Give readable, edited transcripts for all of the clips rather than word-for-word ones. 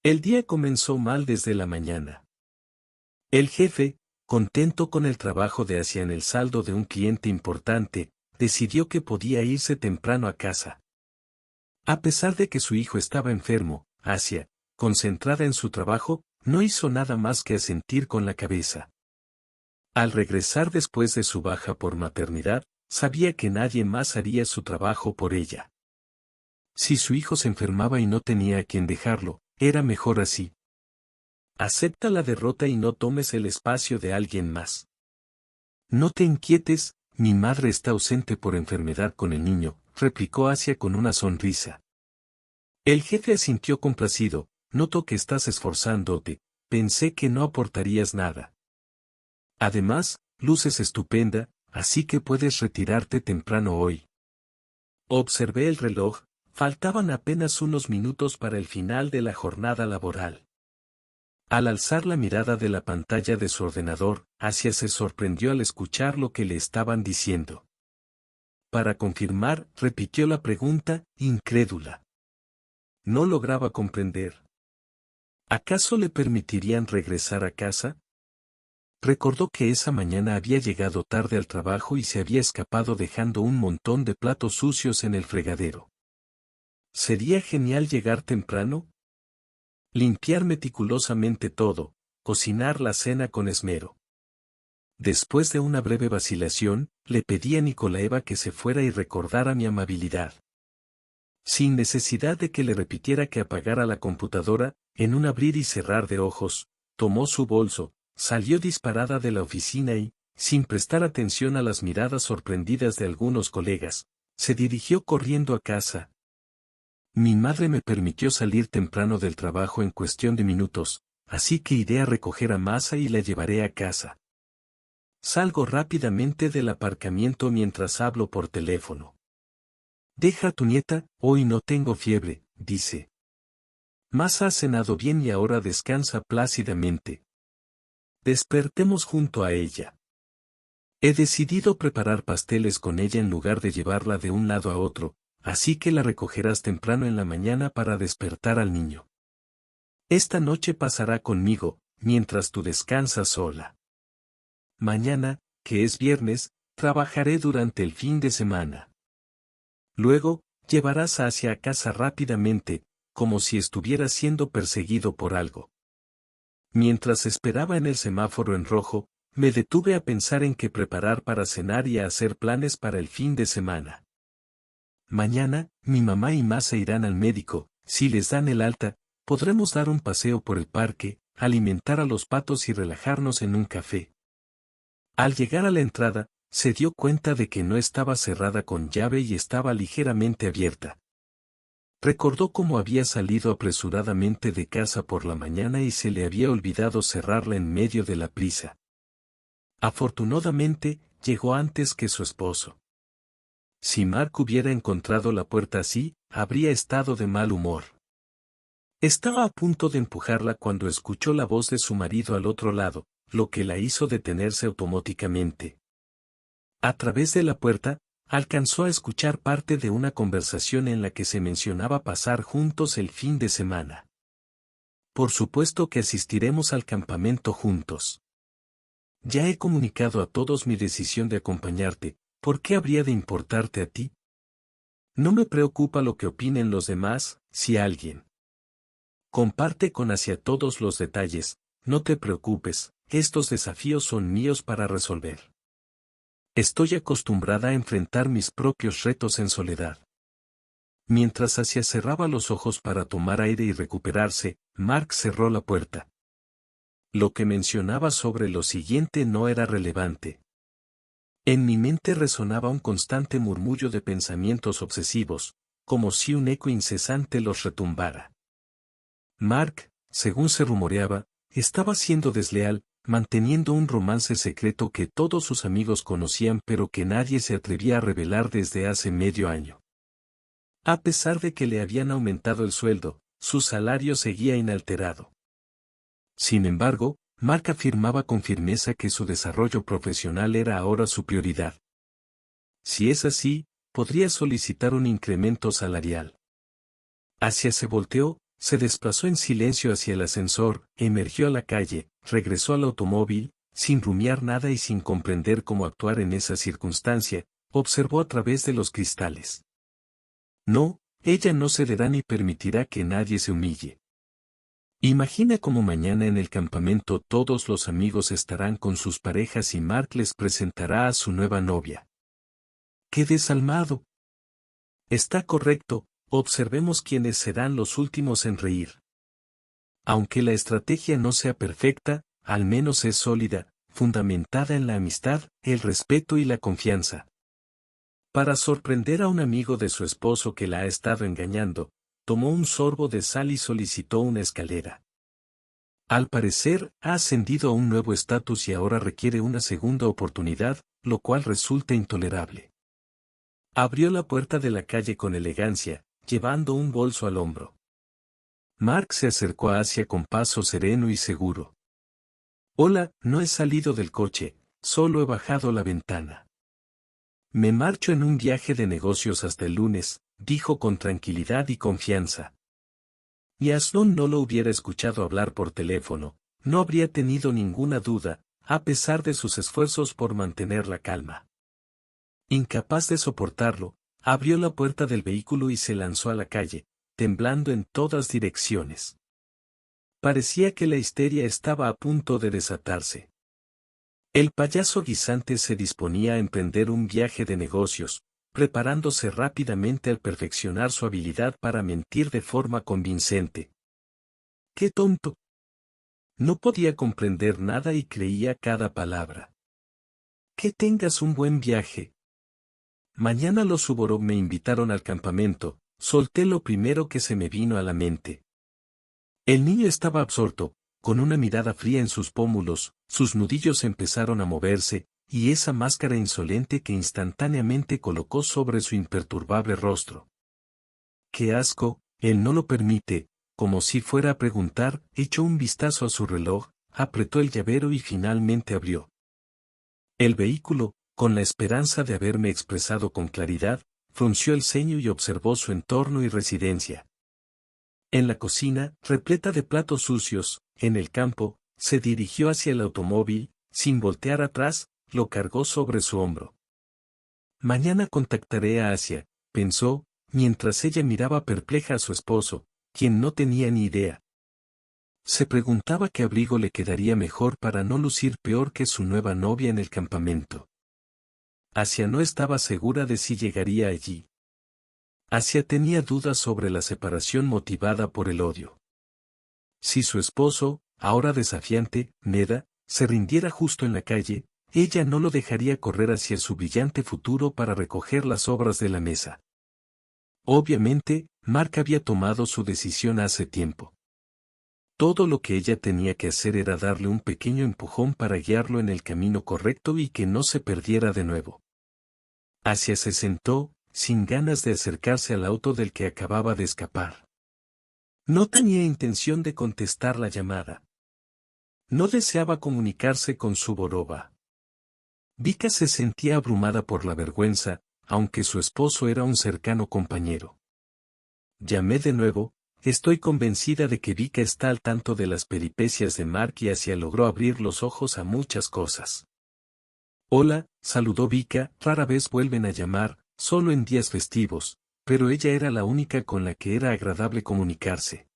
El día comenzó mal desde la mañana. El jefe, contento con el trabajo de Asia en el saldo de un cliente importante, decidió que podía irse temprano a casa. A pesar de que su hijo estaba enfermo, Asia, concentrada en su trabajo, no hizo nada más que asentir con la cabeza. Al regresar después de su baja por maternidad, sabía que nadie más haría su trabajo por ella. Si su hijo se enfermaba y no tenía a quien dejarlo, era mejor así. Acepta la derrota y no tomes el espacio de alguien más. No te inquietes, mi madre está ausente por enfermedad con el niño, replicó Asia con una sonrisa. El jefe asintió complacido, noto que estás esforzándote, pensé que no aportarías nada. Además, luces estupenda, así que puedes retirarte temprano hoy. Observé el reloj, faltaban apenas unos minutos para el final de la jornada laboral. Al alzar la mirada de la pantalla de su ordenador, Asia se sorprendió al escuchar lo que le estaban diciendo. Para confirmar, repitió la pregunta, incrédula. No lograba comprender. ¿Acaso le permitirían regresar a casa? Recordó que esa mañana había llegado tarde al trabajo y se había escapado dejando un montón de platos sucios en el fregadero. ¿Sería genial llegar temprano? Limpiar meticulosamente todo, cocinar la cena con esmero. Después de una breve vacilación, le pedí a Nikolaeva que se fuera y recordara mi amabilidad. Sin necesidad de que le repitiera que apagara la computadora, en un abrir y cerrar de ojos, tomó su bolso, salió disparada de la oficina y, sin prestar atención a las miradas sorprendidas de algunos colegas, se dirigió corriendo a casa. Mi madre me permitió salir temprano del trabajo en cuestión de minutos, así que iré a recoger a Masa y la llevaré a casa. Salgo rápidamente del aparcamiento mientras hablo por teléfono. Deja a tu nieta, hoy no tengo fiebre, dice. Masa ha cenado bien y ahora descansa plácidamente. Despertemos junto a ella. He decidido preparar pasteles con ella en lugar de llevarla de un lado a otro, así que la recogerás temprano en la mañana para despertar al niño. Esta noche pasará conmigo, mientras tú descansas sola. Mañana, que es viernes, trabajaré durante el fin de semana. Luego, llevarás a Asia a casa rápidamente, como si estuviera siendo perseguido por algo. Mientras esperaba en el semáforo en rojo, me detuve a pensar en qué preparar para cenar y a hacer planes para el fin de semana. Mañana, mi mamá y Masa irán al médico, si les dan el alta, podremos dar un paseo por el parque, alimentar a los patos y relajarnos en un café. Al llegar a la entrada, se dio cuenta de que no estaba cerrada con llave y estaba ligeramente abierta. Recordó cómo había salido apresuradamente de casa por la mañana y se le había olvidado cerrarla en medio de la prisa. Afortunadamente, llegó antes que su esposo. Si Mark hubiera encontrado la puerta así, habría estado de mal humor. Estaba a punto de empujarla cuando escuchó la voz de su marido al otro lado, lo que la hizo detenerse automáticamente. A través de la puerta, alcanzó a escuchar parte de una conversación en la que se mencionaba pasar juntos el fin de semana. Por supuesto que asistiremos al campamento juntos. Ya he comunicado a todos mi decisión de acompañarte, ¿por qué habría de importarte a ti? No me preocupa lo que opinen los demás, si alguien comparte con Asia todos los detalles, no te preocupes, estos desafíos son míos para resolver. Estoy acostumbrada a enfrentar mis propios retos en soledad. Mientras Asia cerraba los ojos para tomar aire y recuperarse, Mark cerró la puerta. Lo que mencionaba sobre lo siguiente no era relevante. En mi mente resonaba un constante murmullo de pensamientos obsesivos, como si un eco incesante los retumbara. Mark, según se rumoreaba, estaba siendo desleal, manteniendo un romance secreto que todos sus amigos conocían pero que nadie se atrevía a revelar desde hace medio año. A pesar de que le habían aumentado el sueldo, su salario seguía inalterado. Sin embargo, Mark afirmaba con firmeza que su desarrollo profesional era ahora su prioridad. Si es así, podría solicitar un incremento salarial. Asia se volteó, se desplazó en silencio hacia el ascensor, emergió a la calle, regresó al automóvil, sin rumiar nada y sin comprender cómo actuar en esa circunstancia, observó a través de los cristales. No, ella no cederá ni permitirá que nadie se humille. Imagina cómo mañana en el campamento todos los amigos estarán con sus parejas y Mark les presentará a su nueva novia. ¡Qué desalmado! Está correcto, observemos quiénes serán los últimos en reír. Aunque la estrategia no sea perfecta, al menos es sólida, fundamentada en la amistad, el respeto y la confianza. Para sorprender a un amigo de su esposo que la ha estado engañando, tomó un sorbo de sal y solicitó una escalera. Al parecer, ha ascendido a un nuevo estatus y ahora requiere una segunda oportunidad, lo cual resulta intolerable. Abrió la puerta de la calle con elegancia, llevando un bolso al hombro. Mark se acercó a Asia con paso sereno y seguro. Hola, no he salido del coche, solo he bajado la ventana. Me marcho en un viaje de negocios hasta el lunes, dijo con tranquilidad y confianza. Y Ashlon no lo hubiera escuchado hablar por teléfono, no habría tenido ninguna duda, a pesar de sus esfuerzos por mantener la calma. Incapaz de soportarlo, abrió la puerta del vehículo y se lanzó a la calle, temblando en todas direcciones. Parecía que la histeria estaba a punto de desatarse. El payaso guisante se disponía a emprender un viaje de negocios, preparándose rápidamente al perfeccionar su habilidad para mentir de forma convincente. ¡Qué tonto! No podía comprender nada y creía cada palabra. Que tengas un buen viaje. Mañana los Suvorov me invitaron al campamento, solté lo primero que se me vino a la mente. El niño estaba absorto, con una mirada fría en sus pómulos, sus nudillos empezaron a moverse, y esa máscara insolente que instantáneamente colocó sobre su imperturbable rostro. ¡Qué asco! Él no lo permite, como si fuera a preguntar, echó un vistazo a su reloj, apretó el llavero y finalmente abrió el vehículo, con la esperanza de haberme expresado con claridad, frunció el ceño y observó su entorno y residencia. En la cocina, repleta de platos sucios, en el campo, se dirigió hacia el automóvil, sin voltear atrás, lo cargó sobre su hombro. Mañana contactaré a Asia, pensó, mientras ella miraba perpleja a su esposo, quien no tenía ni idea. Se preguntaba qué abrigo le quedaría mejor para no lucir peor que su nueva novia en el campamento. Asia no estaba segura de si llegaría allí. Asia tenía dudas sobre la separación motivada por el odio. Si su esposo, ahora desafiante, Neda, se rindiera justo en la calle, ella no lo dejaría correr hacia su brillante futuro para recoger las obras de la mesa. Obviamente, Mark había tomado su decisión hace tiempo. Todo lo que ella tenía que hacer era darle un pequeño empujón para guiarlo en el camino correcto y que no se perdiera de nuevo. Asia se sentó, sin ganas de acercarse al auto del que acababa de escapar. No tenía intención de contestar la llamada. No deseaba comunicarse con Suvorova. Vika se sentía abrumada por la vergüenza, aunque su esposo era un cercano compañero. Llamé de nuevo, estoy convencida de que Vika está al tanto de las peripecias de Mark y Asia logró abrir los ojos a muchas cosas. Hola, saludó Vika, rara vez vuelven a llamar, solo en días festivos, pero ella era la única con la que era agradable comunicarse.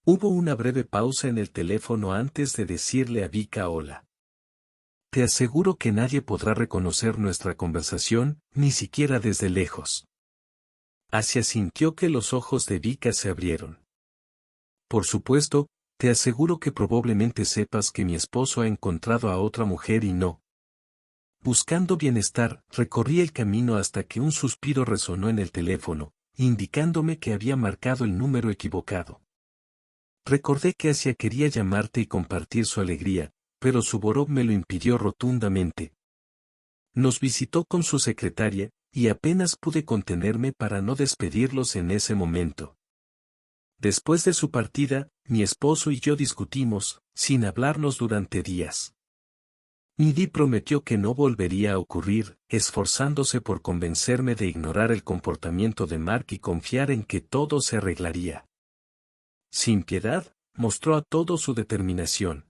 Hubo una breve pausa en el teléfono antes de decirle a Vika hola. Te aseguro que nadie podrá reconocer nuestra conversación, ni siquiera desde lejos. Asia sintió que los ojos de Vika se abrieron. Por supuesto, te aseguro que probablemente sepas que mi esposo ha encontrado a otra mujer y no. Buscando bienestar, recorrí el camino hasta que un suspiro resonó en el teléfono, indicándome que había marcado el número equivocado. Recordé que Asia quería llamarte y compartir su alegría, pero Suvorov me lo impidió rotundamente. Nos visitó con su secretaria, y apenas pude contenerme para no despedirlos en ese momento. Después de su partida, mi esposo y yo discutimos, sin hablarnos durante días. Nidhi prometió que no volvería a ocurrir, esforzándose por convencerme de ignorar el comportamiento de Mark y confiar en que todo se arreglaría. sin piedad, mostró a todos su determinación.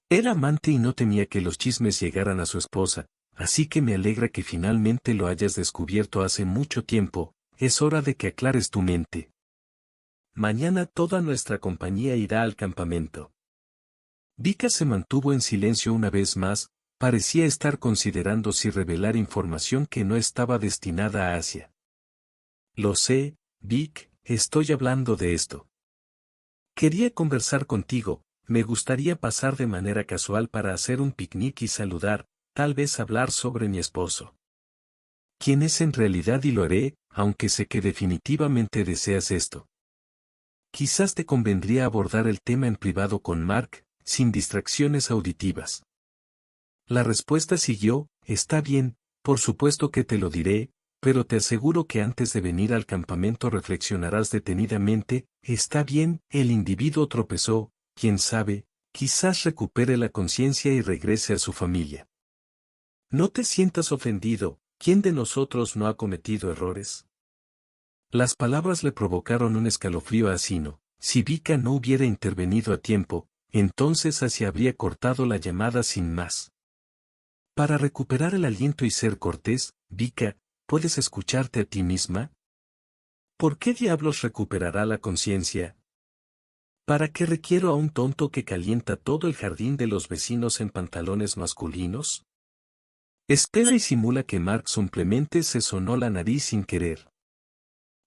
Era amante y no temía que los chismes llegaran a su esposa, así que me alegra que finalmente lo hayas descubierto hace mucho tiempo, es hora de que aclares tu mente. Mañana toda nuestra compañía irá al campamento. Vika se mantuvo en silencio una vez más, parecía estar considerando si revelar información que no estaba destinada a Asia. Lo sé, Vic, estoy hablando de esto. Quería conversar contigo, me gustaría pasar de manera casual para hacer un picnic y saludar, tal vez hablar sobre mi esposo. ¿Quién es en realidad? Y lo haré, aunque sé que definitivamente deseas esto. Quizás te convendría abordar el tema en privado con Mark, sin distracciones auditivas. La respuesta siguió, está bien, por supuesto que te lo diré, pero te aseguro que antes de venir al campamento reflexionarás detenidamente, está bien, el individuo tropezó, quién sabe, quizás recupere la conciencia y regrese a su familia. No te sientas ofendido, ¿quién de nosotros no ha cometido errores? Las palabras le provocaron un escalofrío a Asino. Si Vika no hubiera intervenido a tiempo, entonces Asia habría cortado la llamada sin más. Para recuperar el aliento y ser cortés, Vika, ¿puedes escucharte a ti misma? ¿Por qué diablos recuperará la conciencia? ¿Para qué requiero a un tonto que calienta todo el jardín de los vecinos en pantalones masculinos? Espera y simula que Mark simplemente se sonó la nariz sin querer.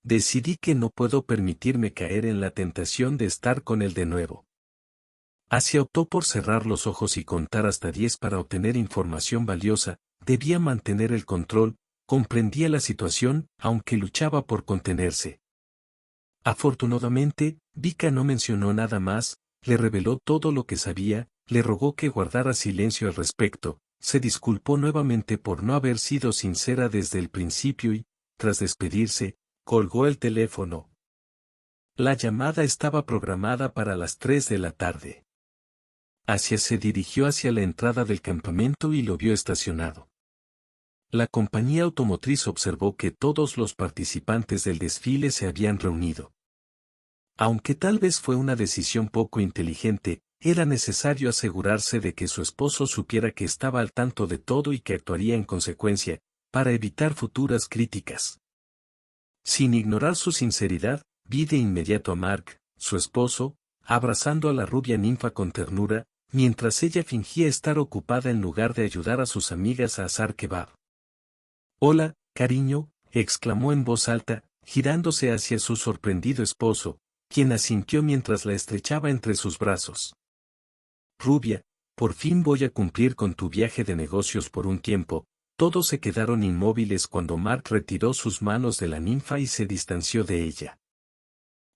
Decidí que no puedo permitirme caer en la tentación de estar con él de nuevo. Asia optó por cerrar los ojos y contar hasta 10 para obtener información valiosa, debía mantener el control, comprendía la situación, aunque luchaba por contenerse. Afortunadamente, Vika no mencionó nada más, le reveló todo lo que sabía, le rogó que guardara silencio al respecto, se disculpó nuevamente por no haber sido sincera desde el principio y, tras despedirse, colgó el teléfono. La llamada estaba programada para las 3 de la tarde. Asia se dirigió hacia la entrada del campamento y lo vio estacionado. La compañía automotriz observó que todos los participantes del desfile se habían reunido. Aunque tal vez fue una decisión poco inteligente, era necesario asegurarse de que su esposo supiera que estaba al tanto de todo y que actuaría en consecuencia, para evitar futuras críticas. Sin ignorar su sinceridad, vi de inmediato a Mark, su esposo, abrazando a la rubia ninfa con ternura, mientras ella fingía estar ocupada en lugar de ayudar a sus amigas a asar kebab. «Hola, cariño», exclamó en voz alta, girándose hacia su sorprendido esposo, quien asintió mientras la estrechaba entre sus brazos. «Rubia, por fin voy a cumplir con tu viaje de negocios por un tiempo». Todos se quedaron inmóviles cuando Mark retiró sus manos de la ninfa y se distanció de ella.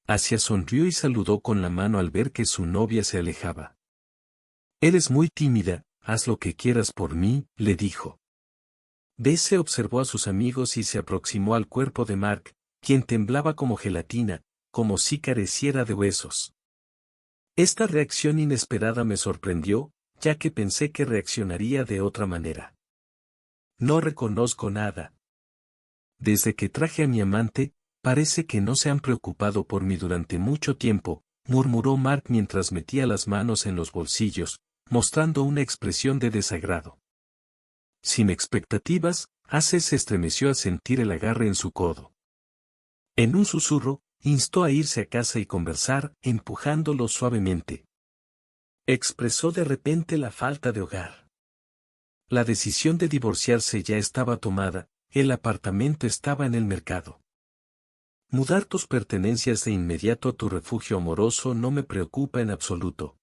Asia sonrió y saludó con la mano al ver que su novia se alejaba. «Eres muy tímida, haz lo que quieras por mí», le dijo. Besse observó a sus amigos y se aproximó al cuerpo de Mark, quien temblaba como gelatina, como si careciera de huesos. Esta reacción inesperada me sorprendió, ya que pensé que reaccionaría de otra manera. «No reconozco nada. Desde que traje a mi amante, parece que no se han preocupado por mí durante mucho tiempo», murmuró Mark mientras metía las manos en los bolsillos, mostrando una expresión de desagrado. Sin expectativas, Ace se estremeció al sentir el agarre en su codo. En un susurro, instó a irse a casa y conversar, empujándolo suavemente. Expresó de repente la falta de hogar. La decisión de divorciarse ya estaba tomada, el apartamento estaba en el mercado. Mudar tus pertenencias de inmediato a tu refugio amoroso no me preocupa en absoluto.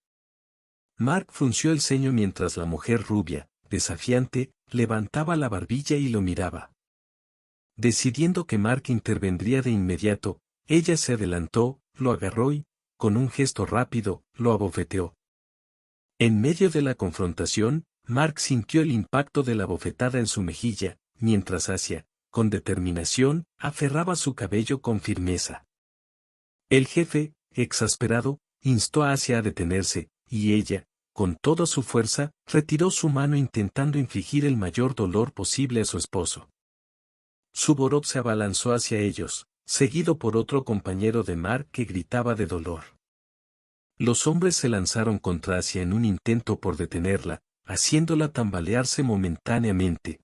Mark frunció el ceño mientras la mujer rubia, desafiante, levantaba la barbilla y lo miraba. Decidiendo que Mark intervendría de inmediato, ella se adelantó, lo agarró y, con un gesto rápido, lo abofeteó. En medio de la confrontación, Mark sintió el impacto de la bofetada en su mejilla, mientras Asia, con determinación, aferraba su cabello con firmeza. El jefe, exasperado, instó a Asia a detenerse, y ella, con toda su fuerza, retiró su mano intentando infligir el mayor dolor posible a su esposo. Suvorov se abalanzó hacia ellos, seguido por otro compañero de Mark que gritaba de dolor. Los hombres se lanzaron contra Asia en un intento por detenerla, haciéndola tambalearse momentáneamente.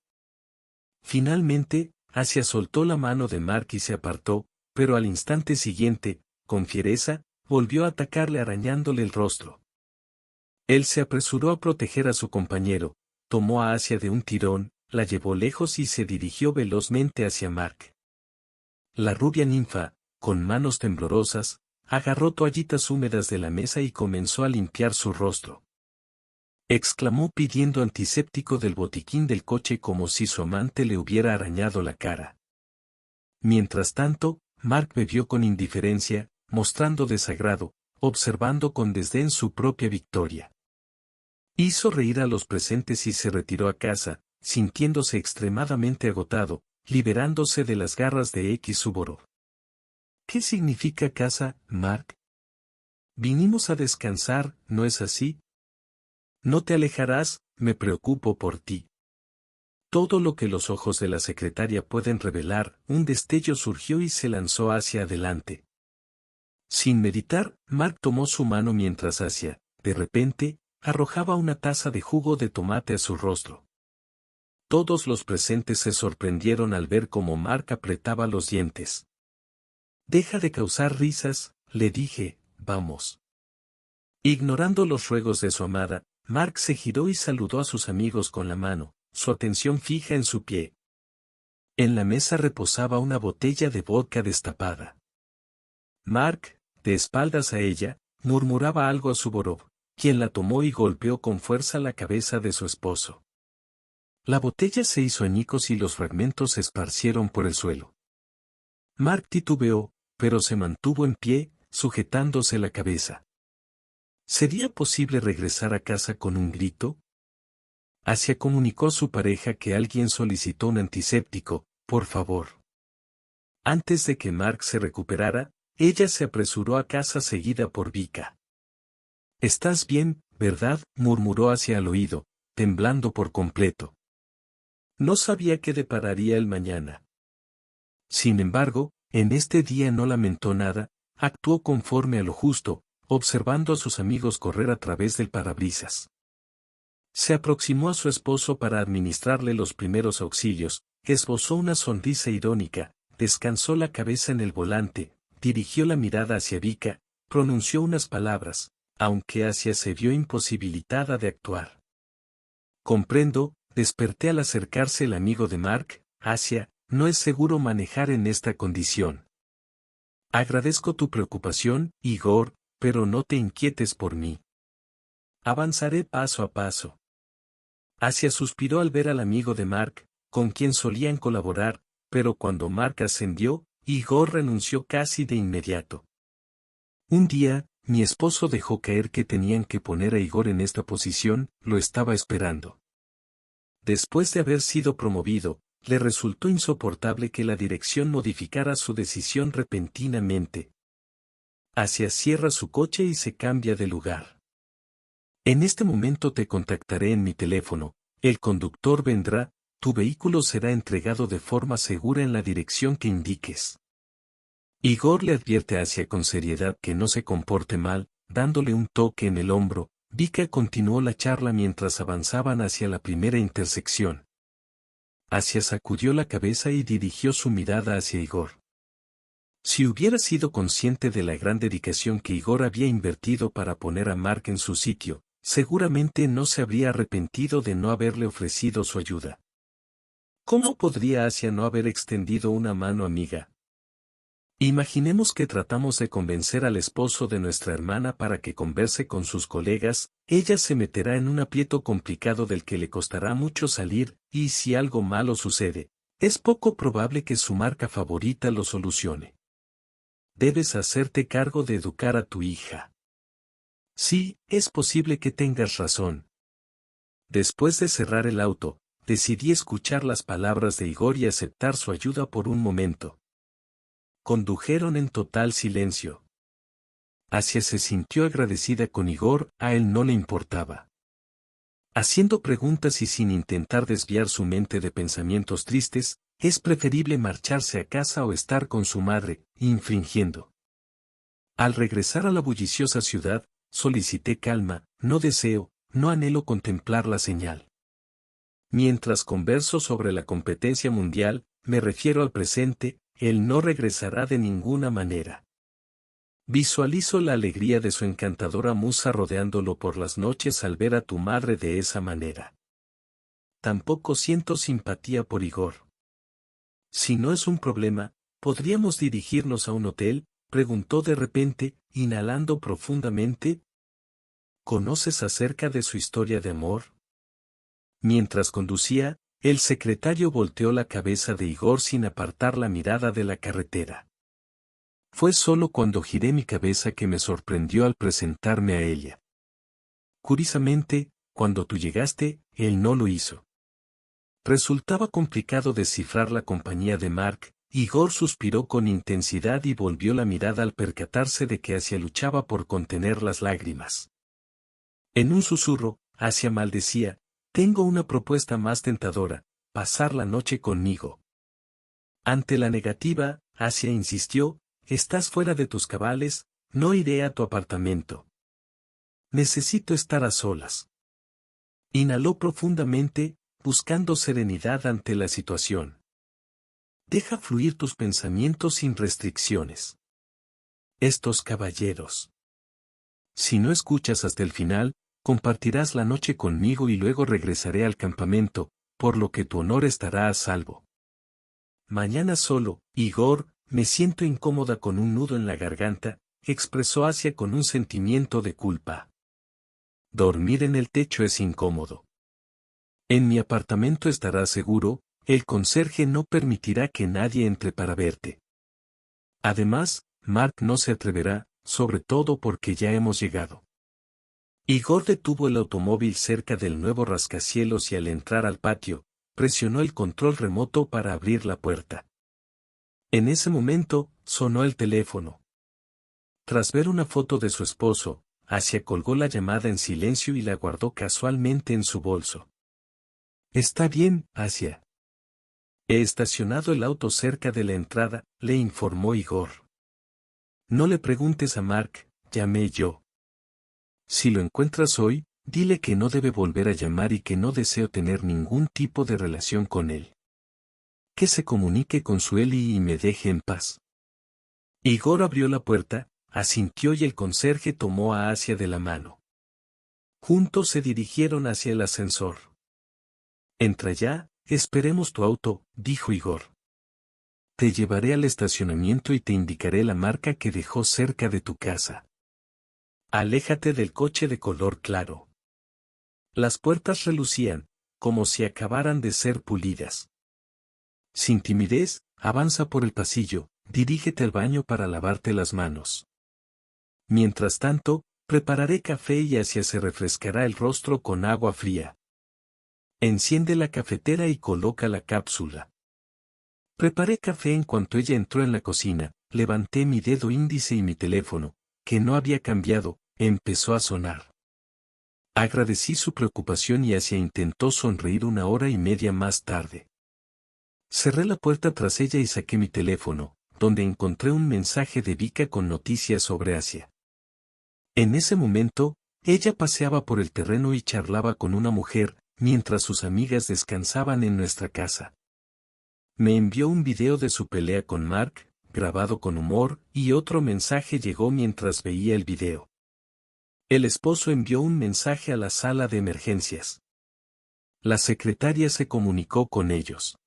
Finalmente, Asia soltó la mano de Mark y se apartó, pero al instante siguiente, con fiereza, volvió a atacarle arañándole el rostro. Él se apresuró a proteger a su compañero, tomó a Asia de un tirón, la llevó lejos y se dirigió velozmente hacia Mark. La rubia ninfa, con manos temblorosas, agarró toallitas húmedas de la mesa y comenzó a limpiar su rostro. Exclamó pidiendo antiséptico del botiquín del coche como si su amante le hubiera arañado la cara. Mientras tanto, Mark bebió con indiferencia, mostrando desagrado, observando con desdén su propia victoria. Hizo reír a los presentes y se retiró a casa, sintiéndose extremadamente agotado, liberándose de las garras de X Suvorov. ¿Qué significa casa, Mark? Vinimos a descansar, ¿no es así? No te alejarás, me preocupo por ti. Todo lo que los ojos de la secretaria pueden revelar, un destello surgió y se lanzó hacia adelante. Sin meditar, Mark tomó su mano mientras Asia, de repente, arrojaba una taza de jugo de tomate a su rostro. Todos los presentes se sorprendieron al ver cómo Mark apretaba los dientes. Deja de causar risas, le dije, vamos. Ignorando los ruegos de su amada, Mark se giró y saludó a sus amigos con la mano, su atención fija en su pie. En la mesa reposaba una botella de vodka destapada. Mark, de espaldas a ella, murmuraba algo a Suvorov, quien la tomó y golpeó con fuerza la cabeza de su esposo. La botella se hizo añicos y los fragmentos se esparcieron por el suelo. Mark titubeó, pero se mantuvo en pie, sujetándose la cabeza. ¿Sería posible regresar a casa con un grito? Asia comunicó a su pareja que alguien solicitó un antiséptico, por favor. Antes de que Mark se recuperara, ella se apresuró a casa seguida por Vika. «¿Estás bien, verdad?», murmuró Asia al oído, temblando por completo. No sabía qué depararía el mañana. Sin embargo, en este día no lamentó nada, actuó conforme a lo justo, observando a sus amigos correr a través del parabrisas. Se aproximó a su esposo para administrarle los primeros auxilios, esbozó una sonrisa irónica, descansó la cabeza en el volante, dirigió la mirada hacia Vika, pronunció unas palabras, aunque Asia se vio imposibilitada de actuar. «Comprendo», desperté al acercarse el amigo de Mark. «Asia, no es seguro manejar en esta condición. Agradezco tu preocupación, Igor, pero no te inquietes por mí. Avanzaré paso a paso». Asia suspiró al ver al amigo de Mark, con quien solían colaborar, pero cuando Mark ascendió, Igor renunció casi de inmediato. Un día, mi esposo dejó caer que tenían que poner a Igor en esta posición, lo estaba esperando. Después de haber sido promovido, le resultó insoportable que la dirección modificara su decisión repentinamente. Asia cierra su coche y se cambia de lugar. En este momento te contactaré en mi teléfono, el conductor vendrá, tu vehículo será entregado de forma segura en la dirección que indiques. Igor le advierte a Asia con seriedad que no se comporte mal, dándole un toque en el hombro. Vika continuó la charla mientras avanzaban hacia la primera intersección. Asia sacudió la cabeza y dirigió su mirada hacia Igor. Si hubiera sido consciente de la gran dedicación que Igor había invertido para poner a Mark en su sitio, seguramente no se habría arrepentido de no haberle ofrecido su ayuda. ¿Cómo podría Asia no haber extendido una mano amiga? Imaginemos que tratamos de convencer al esposo de nuestra hermana para que converse con sus colegas, ella se meterá en un aprieto complicado del que le costará mucho salir, y si algo malo sucede, es poco probable que su marca favorita lo solucione. Debes hacerte cargo de educar a tu hija. Sí, es posible que tengas razón. Después de cerrar el auto, decidí escuchar las palabras de Igor y aceptar su ayuda por un momento. Condujeron en total silencio. Asia se sintió agradecida con Igor, a él no le importaba. Haciendo preguntas y sin intentar desviar su mente de pensamientos tristes, es preferible marcharse a casa o estar con su madre, infringiendo. Al regresar a la bulliciosa ciudad, solicité calma, no deseo, no anhelo contemplar la señal. Mientras converso sobre la competencia mundial, me refiero al presente, él no regresará de ninguna manera. Visualizo la alegría de su encantadora musa rodeándolo por las noches al ver a tu madre de esa manera. Tampoco siento simpatía por Igor. Si no es un problema, ¿podríamos dirigirnos a un hotel?, preguntó de repente, inhalando profundamente. ¿Conoces acerca de su historia de amor? Mientras conducía, el secretario volteó la cabeza de Igor sin apartar la mirada de la carretera. Fue solo cuando giré mi cabeza que me sorprendió al presentarme a ella. Curiosamente, cuando tú llegaste, él no lo hizo. Resultaba complicado descifrar la compañía de Mark. Igor suspiró con intensidad y volvió la mirada al percatarse de que Asia luchaba por contener las lágrimas. En un susurro, Asia maldecía: tengo una propuesta más tentadora, pasar la noche conmigo. Ante la negativa, Asia insistió: estás fuera de tus cabales, no iré a tu apartamento. Necesito estar a solas. Inhaló profundamente, buscando serenidad ante la situación. Deja fluir tus pensamientos sin restricciones. Estos caballeros. Si no escuchas hasta el final, compartirás la noche conmigo y luego regresaré al campamento, por lo que tu honor estará a salvo. Mañana solo, Igor, me siento incómoda con un nudo en la garganta, expresó Asia con un sentimiento de culpa. Dormir en el techo es incómodo. En mi apartamento estarás seguro, el conserje no permitirá que nadie entre para verte. Además, Mark no se atreverá, sobre todo porque ya hemos llegado. Igor detuvo el automóvil cerca del nuevo rascacielos y al entrar al patio, presionó el control remoto para abrir la puerta. En ese momento, sonó el teléfono. Tras ver una foto de su esposo, Asia colgó la llamada en silencio y la guardó casualmente en su bolso. Está bien, Asia. He estacionado el auto cerca de la entrada, le informó Igor. No le preguntes a Mark, llamé yo. Si lo encuentras hoy, dile que no debe volver a llamar y que no deseo tener ningún tipo de relación con él. Que se comunique con Sueli y me deje en paz. Igor abrió la puerta, asintió y el conserje tomó a Asia de la mano. Juntos se dirigieron hacia el ascensor. Entra ya, esperemos tu auto, dijo Igor. Te llevaré al estacionamiento y te indicaré la marca que dejó cerca de tu casa. Aléjate del coche de color claro. Las puertas relucían, como si acabaran de ser pulidas. Sin timidez, avanza por el pasillo, dirígete al baño para lavarte las manos. Mientras tanto, prepararé café y Asia se refrescará el rostro con agua fría. Enciende la cafetera y coloca la cápsula. Preparé café en cuanto ella entró en la cocina, levanté mi dedo índice y mi teléfono, que no había cambiado, empezó a sonar. Agradecí su preocupación y Asia intentó sonreír 1 hora y media más tarde. Cerré la puerta tras ella y saqué mi teléfono, donde encontré un mensaje de Vika con noticias sobre Asia. En ese momento, ella paseaba por el terreno y charlaba con una mujer, mientras sus amigas descansaban en nuestra casa. Me envió un video de su pelea con Mark, grabado con humor, y otro mensaje llegó mientras veía el video. El esposo envió un mensaje a la sala de emergencias. La secretaria se comunicó con ellos.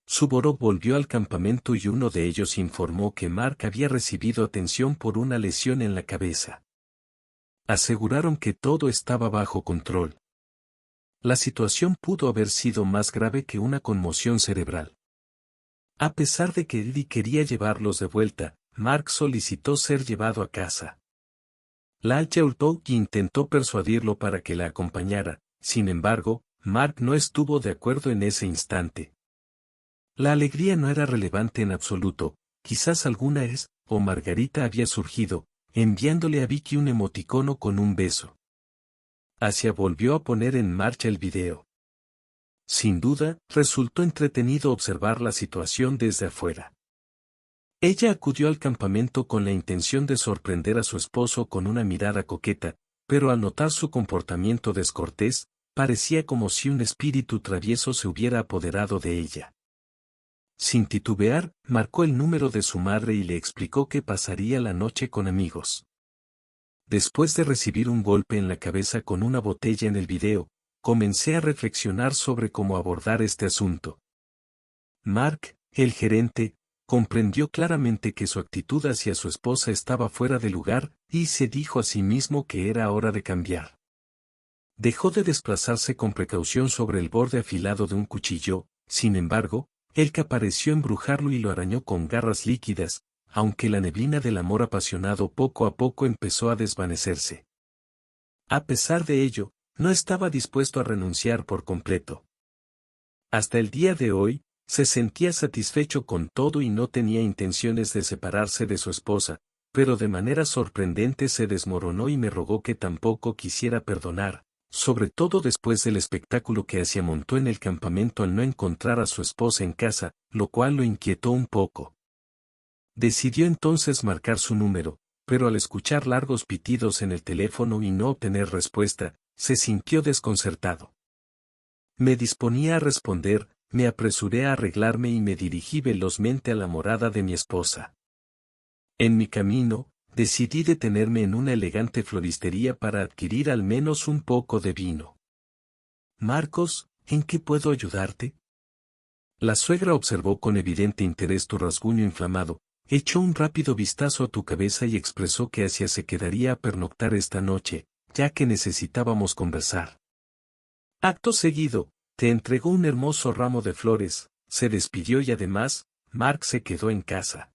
Suvorov volvió al campamento y uno de ellos informó que Mark había recibido atención por una lesión en la cabeza. Aseguraron que todo estaba bajo control. La situación pudo haber sido más grave que una conmoción cerebral. A pesar de que Eddie quería llevarlos de vuelta, Mark solicitó ser llevado a casa. Lalcha ultó y intentó persuadirlo para que la acompañara, sin embargo, Mark no estuvo de acuerdo en ese instante. La alegría no era relevante en absoluto, quizás alguna o Margarita había surgido, enviándole a Vicky un emoticono con un beso. Asia volvió a poner en marcha el video. Sin duda, resultó entretenido observar la situación desde afuera. Ella acudió al campamento con la intención de sorprender a su esposo con una mirada coqueta, pero al notar su comportamiento descortés, parecía como si un espíritu travieso se hubiera apoderado de ella. Sin titubear, marcó el número de su madre y le explicó que pasaría la noche con amigos. Después de recibir un golpe en la cabeza con una botella en el video, comencé a reflexionar sobre cómo abordar este asunto. Mark, el gerente, comprendió claramente que su actitud hacia su esposa estaba fuera de lugar, y se dijo a sí mismo que era hora de cambiar. Dejó de desplazarse con precaución sobre el borde afilado de un cuchillo, sin embargo, el que pareció embrujarlo y lo arañó con garras líquidas, aunque la neblina del amor apasionado poco a poco empezó a desvanecerse. A pesar de ello, no estaba dispuesto a renunciar por completo. Hasta el día de hoy, se sentía satisfecho con todo y no tenía intenciones de separarse de su esposa, pero de manera sorprendente se desmoronó y me rogó que tampoco quisiera perdonar, sobre todo después del espectáculo que hacía montó en el campamento al no encontrar a su esposa en casa, lo cual lo inquietó un poco. Decidió entonces marcar su número, pero al escuchar largos pitidos en el teléfono y no obtener respuesta, se sintió desconcertado. Me disponía a responder, me apresuré a arreglarme y me dirigí velozmente a la morada de mi esposa. En mi camino, decidí detenerme en una elegante floristería para adquirir al menos un poco de vino. Marcos, ¿en qué puedo ayudarte? La suegra observó con evidente interés tu rasguño inflamado, echó un rápido vistazo a tu cabeza y expresó que Asia se quedaría a pernoctar esta noche, ya que necesitábamos conversar. Acto seguido, te entregó un hermoso ramo de flores, se despidió y además, Mark se quedó en casa.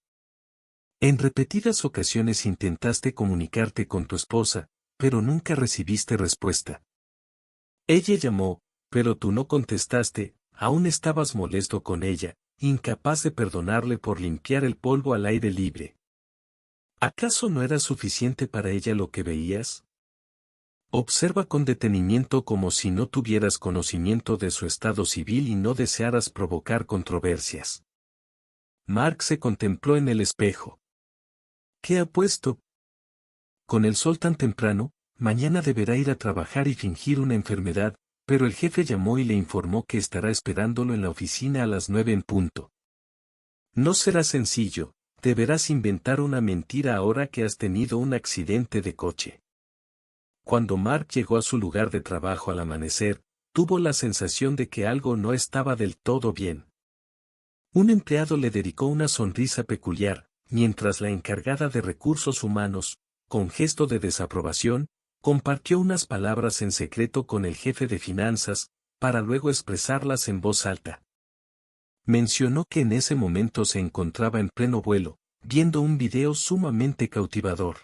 En repetidas ocasiones intentaste comunicarte con tu esposa, pero nunca recibiste respuesta. Ella llamó, pero tú no contestaste, aún estabas molesto con ella, incapaz de perdonarle por limpiar el polvo al aire libre. ¿Acaso no era suficiente para ella lo que veías? Observa con detenimiento como si no tuvieras conocimiento de su estado civil y no desearas provocar controversias. Mark se contempló en el espejo. ¿Qué ha puesto? Con el sol tan temprano, mañana deberá ir a trabajar y fingir una enfermedad, pero el jefe llamó y le informó que estará esperándolo en la oficina a las 9 en punto. No será sencillo, deberás inventar una mentira ahora que has tenido un accidente de coche. Cuando Mark llegó a su lugar de trabajo al amanecer, tuvo la sensación de que algo no estaba del todo bien. Un empleado le dedicó una sonrisa peculiar, mientras la encargada de recursos humanos, con gesto de desaprobación, compartió unas palabras en secreto con el jefe de finanzas, para luego expresarlas en voz alta. Mencionó que en ese momento se encontraba en pleno vuelo, viendo un video sumamente cautivador.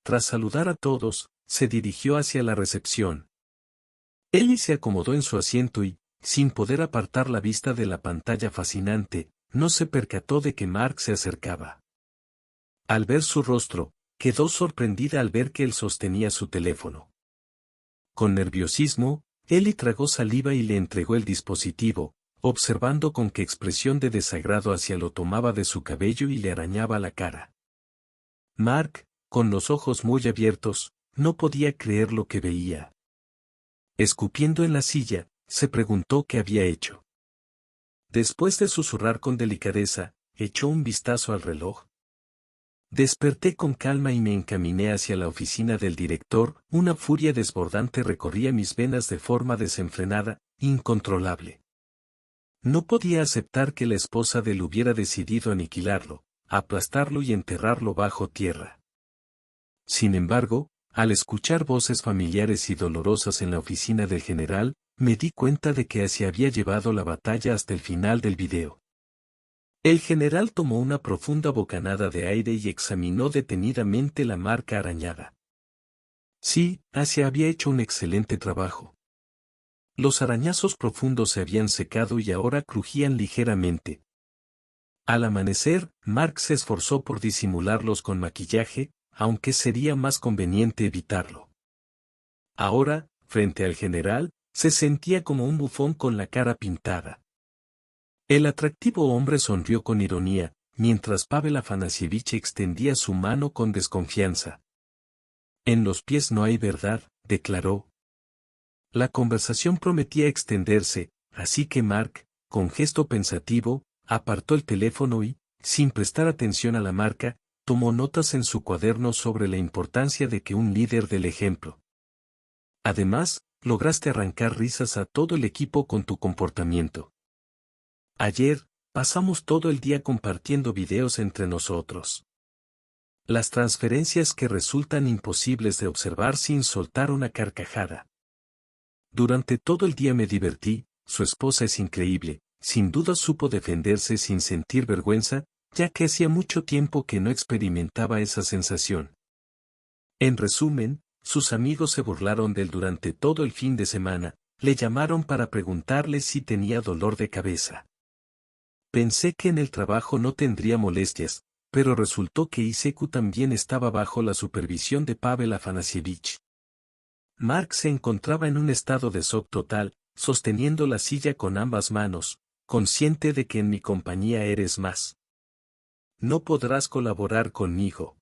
Tras saludar a todos, se dirigió hacia la recepción. Ellie se acomodó en su asiento y, sin poder apartar la vista de la pantalla fascinante, no se percató de que Mark se acercaba. Al ver su rostro, quedó sorprendida al ver que él sostenía su teléfono. Con nerviosismo, Ellie tragó saliva y le entregó el dispositivo, observando con qué expresión de desagrado hacia lo tomaba de su cabello y le arañaba la cara. Mark, con los ojos muy abiertos, no podía creer lo que veía. Escupiendo en la silla, se preguntó qué había hecho. Después de susurrar con delicadeza, echó un vistazo al reloj. Desperté con calma y me encaminé hacia la oficina del director, una furia desbordante recorría mis venas de forma desenfrenada, incontrolable. No podía aceptar que la esposa de él hubiera decidido aniquilarlo, aplastarlo y enterrarlo bajo tierra. Sin embargo, al escuchar voces familiares y dolorosas en la oficina del general, me di cuenta de que Asia había llevado la batalla hasta el final del video. El general tomó una profunda bocanada de aire y examinó detenidamente la marca arañada. Sí, Asia había hecho un excelente trabajo. Los arañazos profundos se habían secado y ahora crujían ligeramente. Al amanecer, Mark se esforzó por disimularlos con maquillaje, aunque sería más conveniente evitarlo. Ahora, frente al general, se sentía como un bufón con la cara pintada. El atractivo hombre sonrió con ironía, mientras Pavel Afanasievich extendía su mano con desconfianza. En los pies no hay verdad, declaró. La conversación prometía extenderse, así que Mark, con gesto pensativo, apartó el teléfono y, sin prestar atención a la marca, tomó notas en su cuaderno sobre la importancia de que un líder dé el ejemplo. Además, lograste arrancar risas a todo el equipo con tu comportamiento. Ayer, pasamos todo el día compartiendo videos entre nosotros. Las transferencias que resultan imposibles de observar sin soltar una carcajada. Durante todo el día me divertí, su esposa es increíble, sin duda supo defenderse sin sentir vergüenza, ya que hacía mucho tiempo que no experimentaba esa sensación. En resumen, sus amigos se burlaron de él durante todo el fin de semana, le llamaron para preguntarle si tenía dolor de cabeza. Pensé que en el trabajo no tendría molestias, pero resultó que Iseku también estaba bajo la supervisión de Pavel Afanasievich. Mark se encontraba en un estado de shock total, sosteniendo la silla con ambas manos, consciente de que en mi compañía eres más. No podrás colaborar conmigo.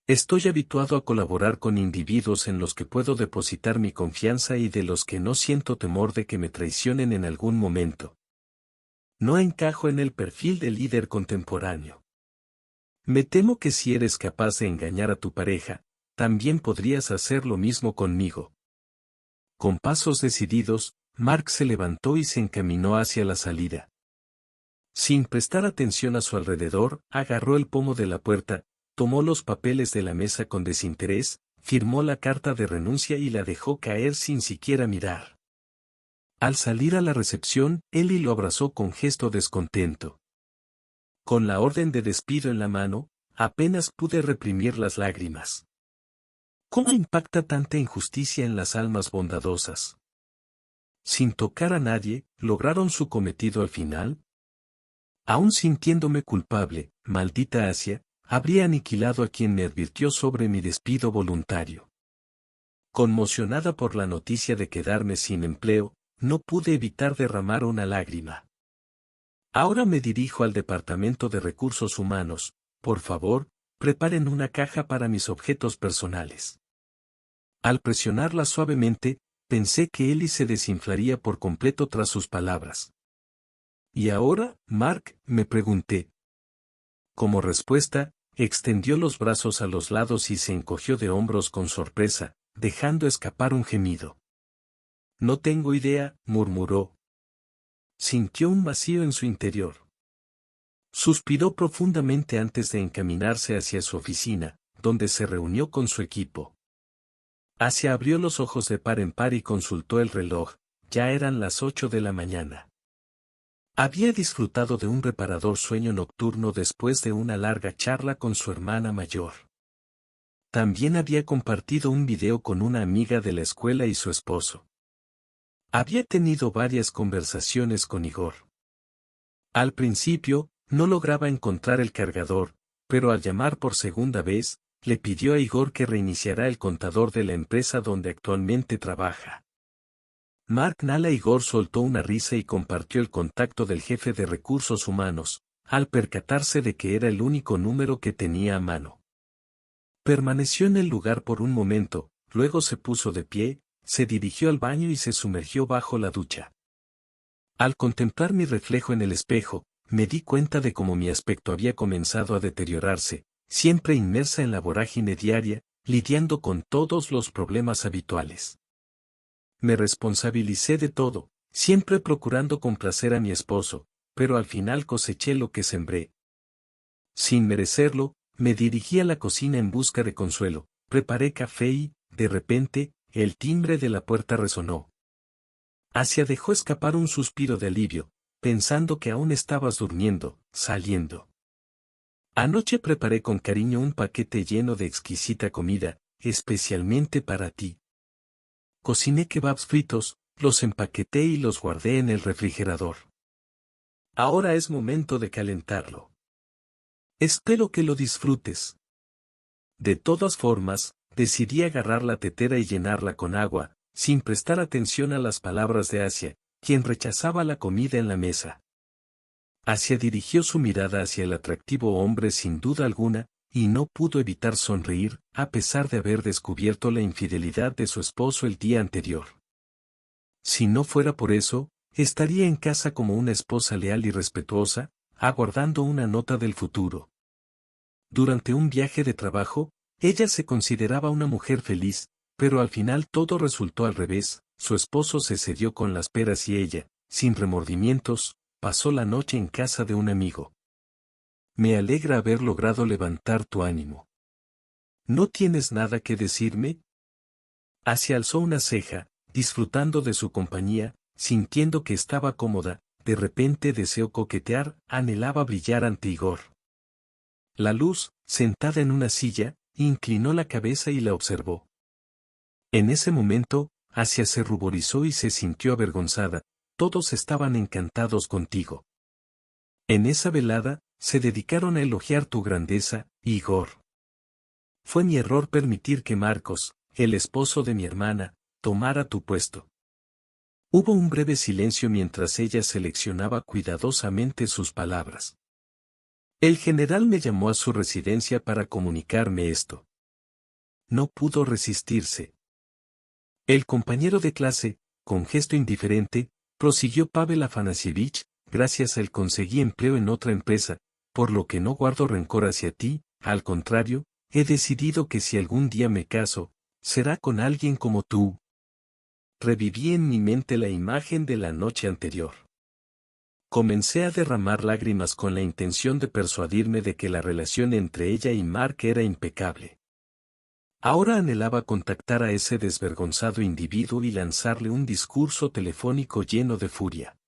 Estoy habituado a colaborar con individuos en los que puedo depositar mi confianza y de los que no siento temor de que me traicionen en algún momento. No encajo en el perfil de líder contemporáneo. Me temo que si eres capaz de engañar a tu pareja, también podrías hacer lo mismo conmigo. Con pasos decididos, Mark se levantó y se encaminó hacia la salida. Sin prestar atención a su alrededor, agarró el pomo de la puerta, tomó los papeles de la mesa con desinterés, firmó la carta de renuncia y la dejó caer sin siquiera mirar. Al salir a la recepción, Eli lo abrazó con gesto descontento. Con la orden de despido en la mano, apenas pude reprimir las lágrimas. ¿Cómo impacta tanta injusticia en las almas bondadosas? Sin tocar a nadie, ¿lograron su cometido al final? Aún sintiéndome culpable, maldita Asia, habría aniquilado a quien me advirtió sobre mi despido voluntario. Conmocionada por la noticia de quedarme sin empleo, no pude evitar derramar una lágrima. Ahora me dirijo al Departamento de Recursos Humanos. Por favor, preparen una caja para mis objetos personales. Al presionarla suavemente, pensé que Eli se desinflaría por completo tras sus palabras. ¿Y ahora, Mark?, me pregunté. Como respuesta, extendió los brazos a los lados y se encogió de hombros con sorpresa, dejando escapar un gemido. No tengo idea, murmuró. Sintió un vacío en su interior. Suspiró profundamente antes de encaminarse hacia su oficina, donde se reunió con su equipo. Asia abrió los ojos de par en par y consultó el reloj, ya eran las 8 de la mañana. Había disfrutado de un reparador sueño nocturno después de una larga charla con su hermana mayor. También había compartido un video con una amiga de la escuela y su esposo. Había tenido varias conversaciones con Igor. Al principio, no lograba encontrar el cargador, pero al llamar por segunda vez, le pidió a Igor que reiniciara el contador de la empresa donde actualmente trabaja. Mark Nala Igor soltó una risa y compartió el contacto del jefe de recursos humanos, al percatarse de que era el único número que tenía a mano. Permaneció en el lugar por un momento, luego se puso de pie, se dirigió al baño y se sumergió bajo la ducha. Al contemplar mi reflejo en el espejo, me di cuenta de cómo mi aspecto había comenzado a deteriorarse, siempre inmersa en la vorágine diaria, lidiando con todos los problemas habituales. Me responsabilicé de todo, siempre procurando complacer a mi esposo, pero al final coseché lo que sembré. Sin merecerlo, me dirigí a la cocina en busca de consuelo, preparé café y, de repente, el timbre de la puerta resonó. Asia dejó escapar un suspiro de alivio, pensando que aún estabas durmiendo, saliendo. Anoche preparé con cariño un paquete lleno de exquisita comida, especialmente para ti. Cociné kebabs fritos, los empaqueté y los guardé en el refrigerador. Ahora es momento de calentarlo. Espero que lo disfrutes. De todas formas, decidí agarrar la tetera y llenarla con agua, sin prestar atención a las palabras de Asia, quien rechazaba la comida en la mesa. Asia dirigió su mirada hacia el atractivo hombre sin duda alguna, y no pudo evitar sonreír, a pesar de haber descubierto la infidelidad de su esposo el día anterior. Si no fuera por eso, estaría en casa como una esposa leal y respetuosa, aguardando una nota del futuro. Durante un viaje de trabajo, ella se consideraba una mujer feliz, pero al final todo resultó al revés, su esposo se cedió con las peras y ella, sin remordimientos, pasó la noche en casa de un amigo. Me alegra haber logrado levantar tu ánimo. ¿No tienes nada que decirme? Asia alzó una ceja, disfrutando de su compañía, sintiendo que estaba cómoda, de repente deseó coquetear, anhelaba brillar ante Igor. La luz, sentada en una silla, inclinó la cabeza y la observó. En ese momento, Asia se ruborizó y se sintió avergonzada, todos estaban encantados contigo. En esa velada, se dedicaron a elogiar tu grandeza, Igor. Fue mi error permitir que Marcos, el esposo de mi hermana, tomara tu puesto. Hubo un breve silencio mientras ella seleccionaba cuidadosamente sus palabras. El general me llamó a su residencia para comunicarme esto. No pudo resistirse. El compañero de clase, con gesto indiferente, prosiguió Pavel Afanasievich, gracias a él conseguí empleo en otra empresa, por lo que no guardo rencor hacia ti, al contrario, he decidido que si algún día me caso, será con alguien como tú. Reviví en mi mente la imagen de la noche anterior. Comencé a derramar lágrimas con la intención de persuadirme de que la relación entre ella y Mark era impecable. Ahora anhelaba contactar a ese desvergonzado individuo y lanzarle un discurso telefónico lleno de furia.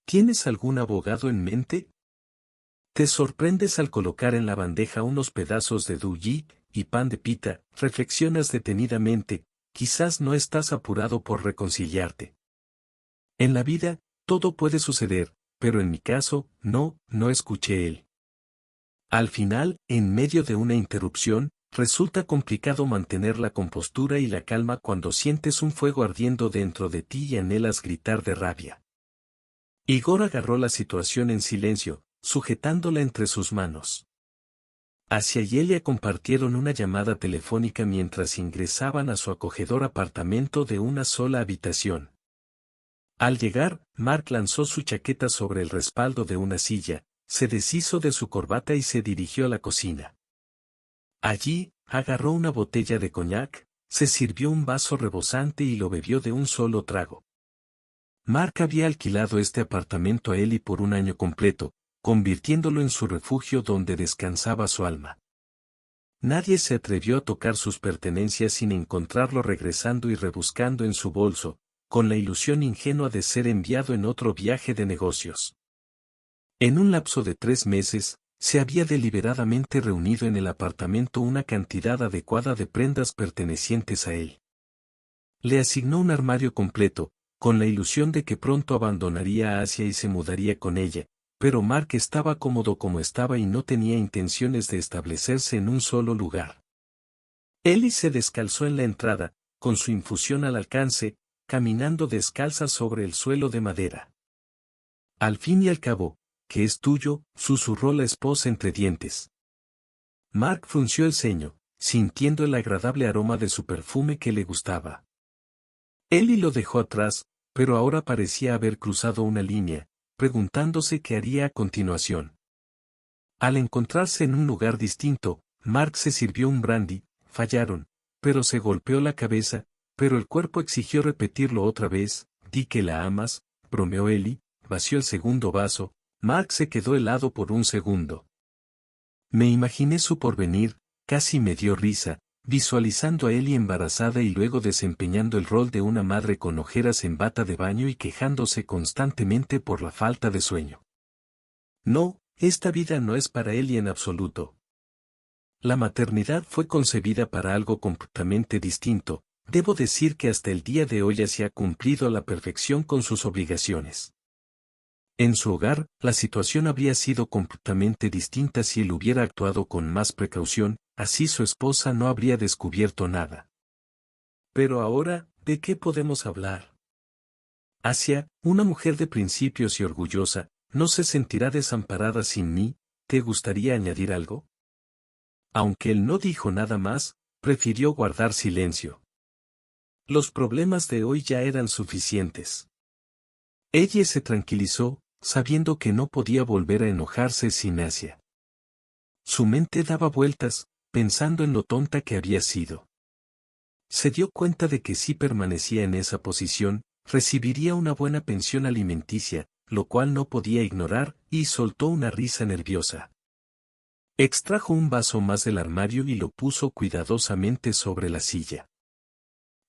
¿Tienes algún abogado en mente? Te sorprendes al colocar en la bandeja unos pedazos de douyi y pan de pita, reflexionas detenidamente, quizás no estás apurado por reconciliarte. En la vida, todo puede suceder, pero en mi caso, no escuché él. Al final, en medio de una interrupción, resulta complicado mantener la compostura y la calma cuando sientes un fuego ardiendo dentro de ti y anhelas gritar de rabia. Igor agarró la situación en silencio, sujetándola entre sus manos. Asia y Elia compartieron una llamada telefónica mientras ingresaban a su acogedor apartamento de una sola habitación. Al llegar, Mark lanzó su chaqueta sobre el respaldo de una silla, se deshizo de su corbata y se dirigió a la cocina. Allí, agarró una botella de coñac, se sirvió un vaso rebosante y lo bebió de un solo trago. Mark había alquilado este apartamento a Ellie por un año completo, convirtiéndolo en su refugio donde descansaba su alma. Nadie se atrevió a tocar sus pertenencias sin encontrarlo regresando y rebuscando en su bolso, con la ilusión ingenua de ser enviado en otro viaje de negocios. En un lapso de 3 meses, se había deliberadamente reunido en el apartamento una cantidad adecuada de prendas pertenecientes a él. Le asignó un armario completo, con la ilusión de que pronto abandonaría a Asia y se mudaría con ella, pero Mark estaba cómodo como estaba y no tenía intenciones de establecerse en un solo lugar. Ellie se descalzó en la entrada, con su infusión al alcance, caminando descalza sobre el suelo de madera. Al fin y al cabo, ¿qué es tuyo?, susurró la esposa entre dientes. Mark frunció el ceño, sintiendo el agradable aroma de su perfume que le gustaba. Ellie lo dejó atrás, pero ahora parecía haber cruzado una línea, preguntándose qué haría a continuación. Al encontrarse en un lugar distinto, Mark se sirvió un brandy, fallaron, pero se golpeó la cabeza, pero el cuerpo exigió repetirlo otra vez, di que la amas, bromeó Ellie, vació el segundo vaso, Mark se quedó helado por un segundo. Me imaginé su porvenir, casi me dio risa, visualizando a Ellie embarazada y luego desempeñando el rol de una madre con ojeras en bata de baño y quejándose constantemente por la falta de sueño. No, esta vida no es para Ellie en absoluto. La maternidad fue concebida para algo completamente distinto, debo decir que hasta el día de hoy se ha cumplido a la perfección con sus obligaciones. En su hogar, la situación habría sido completamente distinta si él hubiera actuado con más precaución, así su esposa no habría descubierto nada. Pero ahora, ¿de qué podemos hablar? Asia, una mujer de principios y orgullosa, no se sentirá desamparada sin mí. ¿Te gustaría añadir algo? Aunque él no dijo nada más, prefirió guardar silencio. Los problemas de hoy ya eran suficientes. Ella se tranquilizó, sabiendo que no podía volver a enojarse sin Asia. Su mente daba vueltas, pensando en lo tonta que había sido. Se dio cuenta de que si permanecía en esa posición, recibiría una buena pensión alimenticia, lo cual no podía ignorar, y soltó una risa nerviosa. Extrajo un vaso más del armario y lo puso cuidadosamente sobre la silla.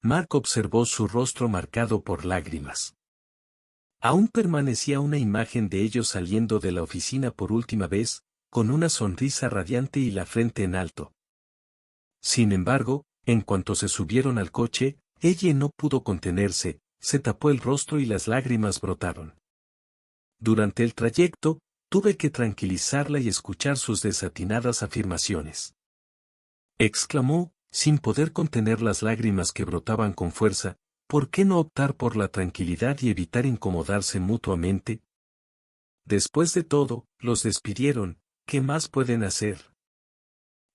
Mark observó su rostro marcado por lágrimas. Aún permanecía una imagen de ellos saliendo de la oficina por última vez, con una sonrisa radiante y la frente en alto. Sin embargo, en cuanto se subieron al coche, ella no pudo contenerse, se tapó el rostro y las lágrimas brotaron. Durante el trayecto, tuve que tranquilizarla y escuchar sus desatinadas afirmaciones. Exclamó, sin poder contener las lágrimas que brotaban con fuerza, ¿por qué no optar por la tranquilidad y evitar incomodarse mutuamente? Después de todo, los despidieron, ¿qué más pueden hacer?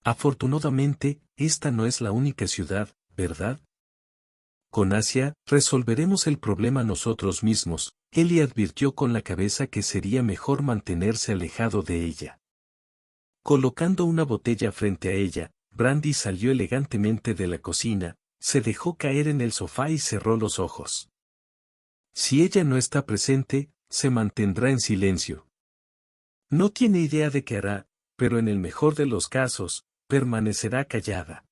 Afortunadamente, esta no es la única ciudad, ¿verdad? Con Asia, resolveremos el problema nosotros mismos. Ellie advirtió con la cabeza que sería mejor mantenerse alejado de ella. Colocando una botella frente a ella, Brandy salió elegantemente de la cocina, se dejó caer en el sofá y cerró los ojos. Si ella no está presente, se mantendrá en silencio. No tiene idea de qué hará, pero en el mejor de los casos, permanecerá callada.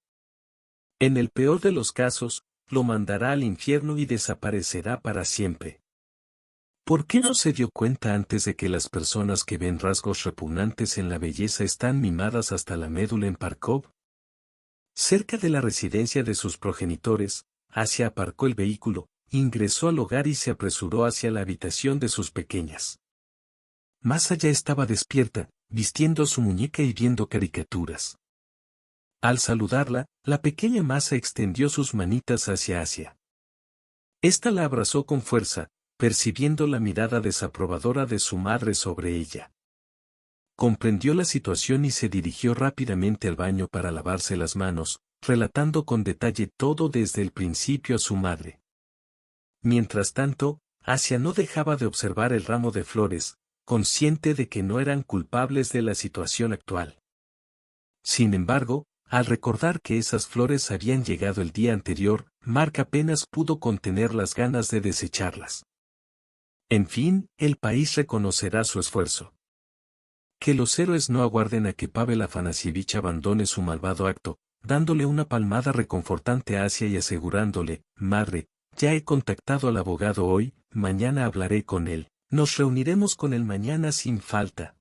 En el peor de los casos, lo mandará al infierno y desaparecerá para siempre. ¿Por qué no se dio cuenta antes de que las personas que ven rasgos repugnantes en la belleza están mimadas hasta la médula en Parkov? Cerca de la residencia de sus progenitores, Asia aparcó el vehículo, ingresó al hogar y se apresuró hacia la habitación de sus pequeñas. Más allá estaba despierta, vistiendo a su muñeca y viendo caricaturas. Al saludarla, la pequeña Masa extendió sus manitas hacia Asia. Esta la abrazó con fuerza, percibiendo la mirada desaprobadora de su madre sobre ella. Comprendió la situación y se dirigió rápidamente al baño para lavarse las manos, relatando con detalle todo desde el principio a su madre. Mientras tanto, Asia no dejaba de observar el ramo de flores, consciente de que no eran culpables de la situación actual. Sin embargo, al recordar que esas flores habían llegado el día anterior, Mark apenas pudo contener las ganas de desecharlas. En fin, el país reconocerá su esfuerzo. Que los héroes no aguarden a que Pavel Afanasyevich abandone su malvado acto, dándole una palmada reconfortante a Asia y asegurándole, madre, ya he contactado al abogado hoy, mañana hablaré con él, nos reuniremos con él mañana sin falta.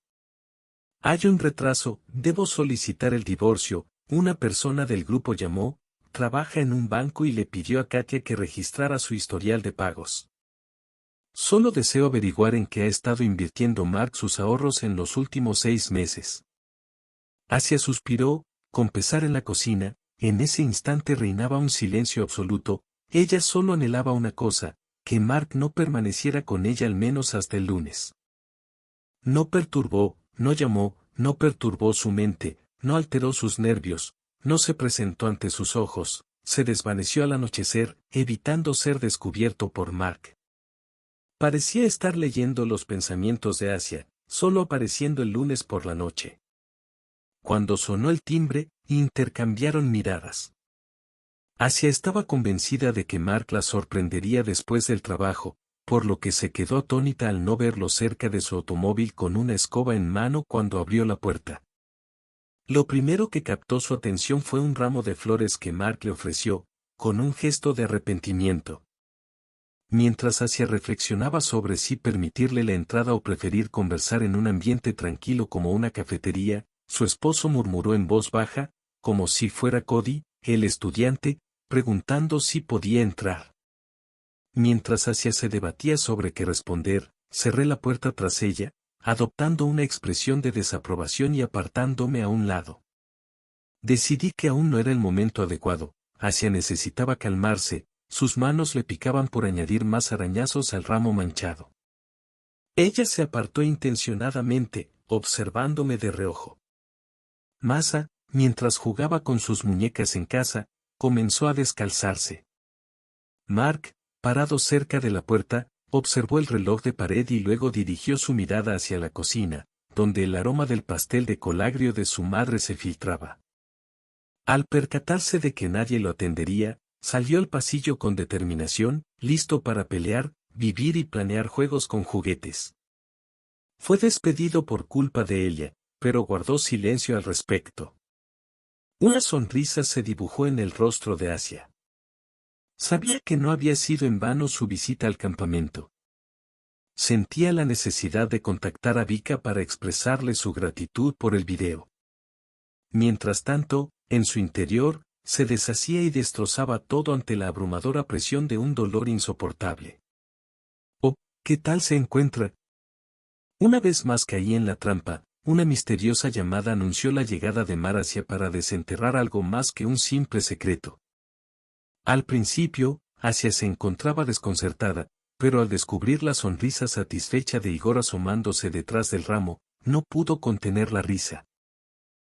Hay un retraso, debo solicitar el divorcio. Una persona del grupo llamó, trabaja en un banco y le pidió a Katia que registrara su historial de pagos. Solo deseo averiguar en qué ha estado invirtiendo Mark sus ahorros en los últimos 6 meses. Asia suspiró, con pesar en la cocina, en ese instante reinaba un silencio absoluto, ella solo anhelaba una cosa, que Mark no permaneciera con ella al menos hasta el lunes. No perturbó, no llamó, no perturbó su mente, no alteró sus nervios, no se presentó ante sus ojos, se desvaneció al anochecer, evitando ser descubierto por Mark. Parecía estar leyendo los pensamientos de Asia, solo apareciendo el lunes por la noche. Cuando sonó el timbre, intercambiaron miradas. Asia estaba convencida de que Mark la sorprendería después del trabajo, por lo que se quedó atónita al no verlo cerca de su automóvil con una escoba en mano cuando abrió la puerta. Lo primero que captó su atención fue un ramo de flores que Mark le ofreció, con un gesto de arrepentimiento. Mientras Asia reflexionaba sobre si permitirle la entrada o preferir conversar en un ambiente tranquilo como una cafetería, su esposo murmuró en voz baja, como si fuera Cody, el estudiante, preguntando si podía entrar. Mientras Asia se debatía sobre qué responder, cerré la puerta tras ella, adoptando una expresión de desaprobación y apartándome a un lado. Decidí que aún no era el momento adecuado, Asia necesitaba calmarse, sus manos le picaban por añadir más arañazos al ramo manchado. Ella se apartó intencionadamente, observándome de reojo. Masa, mientras jugaba con sus muñecas en casa, comenzó a descalzarse. Mark, parado cerca de la puerta, observó el reloj de pared y luego dirigió su mirada hacia la cocina, donde el aroma del pastel de colagrio de su madre se filtraba. Al percatarse de que nadie lo atendería, salió al pasillo con determinación, listo para pelear, vivir y planear juegos con juguetes. Fue despedido por culpa de ella, pero guardó silencio al respecto. Una sonrisa se dibujó en el rostro de Asia. Sabía que no había sido en vano su visita al campamento. Sentía la necesidad de contactar a Vika para expresarle su gratitud por el video. Mientras tanto, en su interior, se deshacía y destrozaba todo ante la abrumadora presión de un dolor insoportable. Oh, ¿qué tal se encuentra? Una vez más caí en la trampa, una misteriosa llamada anunció la llegada de Maracia para desenterrar algo más que un simple secreto. Al principio, Asia se encontraba desconcertada, pero al descubrir la sonrisa satisfecha de Igor asomándose detrás del ramo, no pudo contener la risa.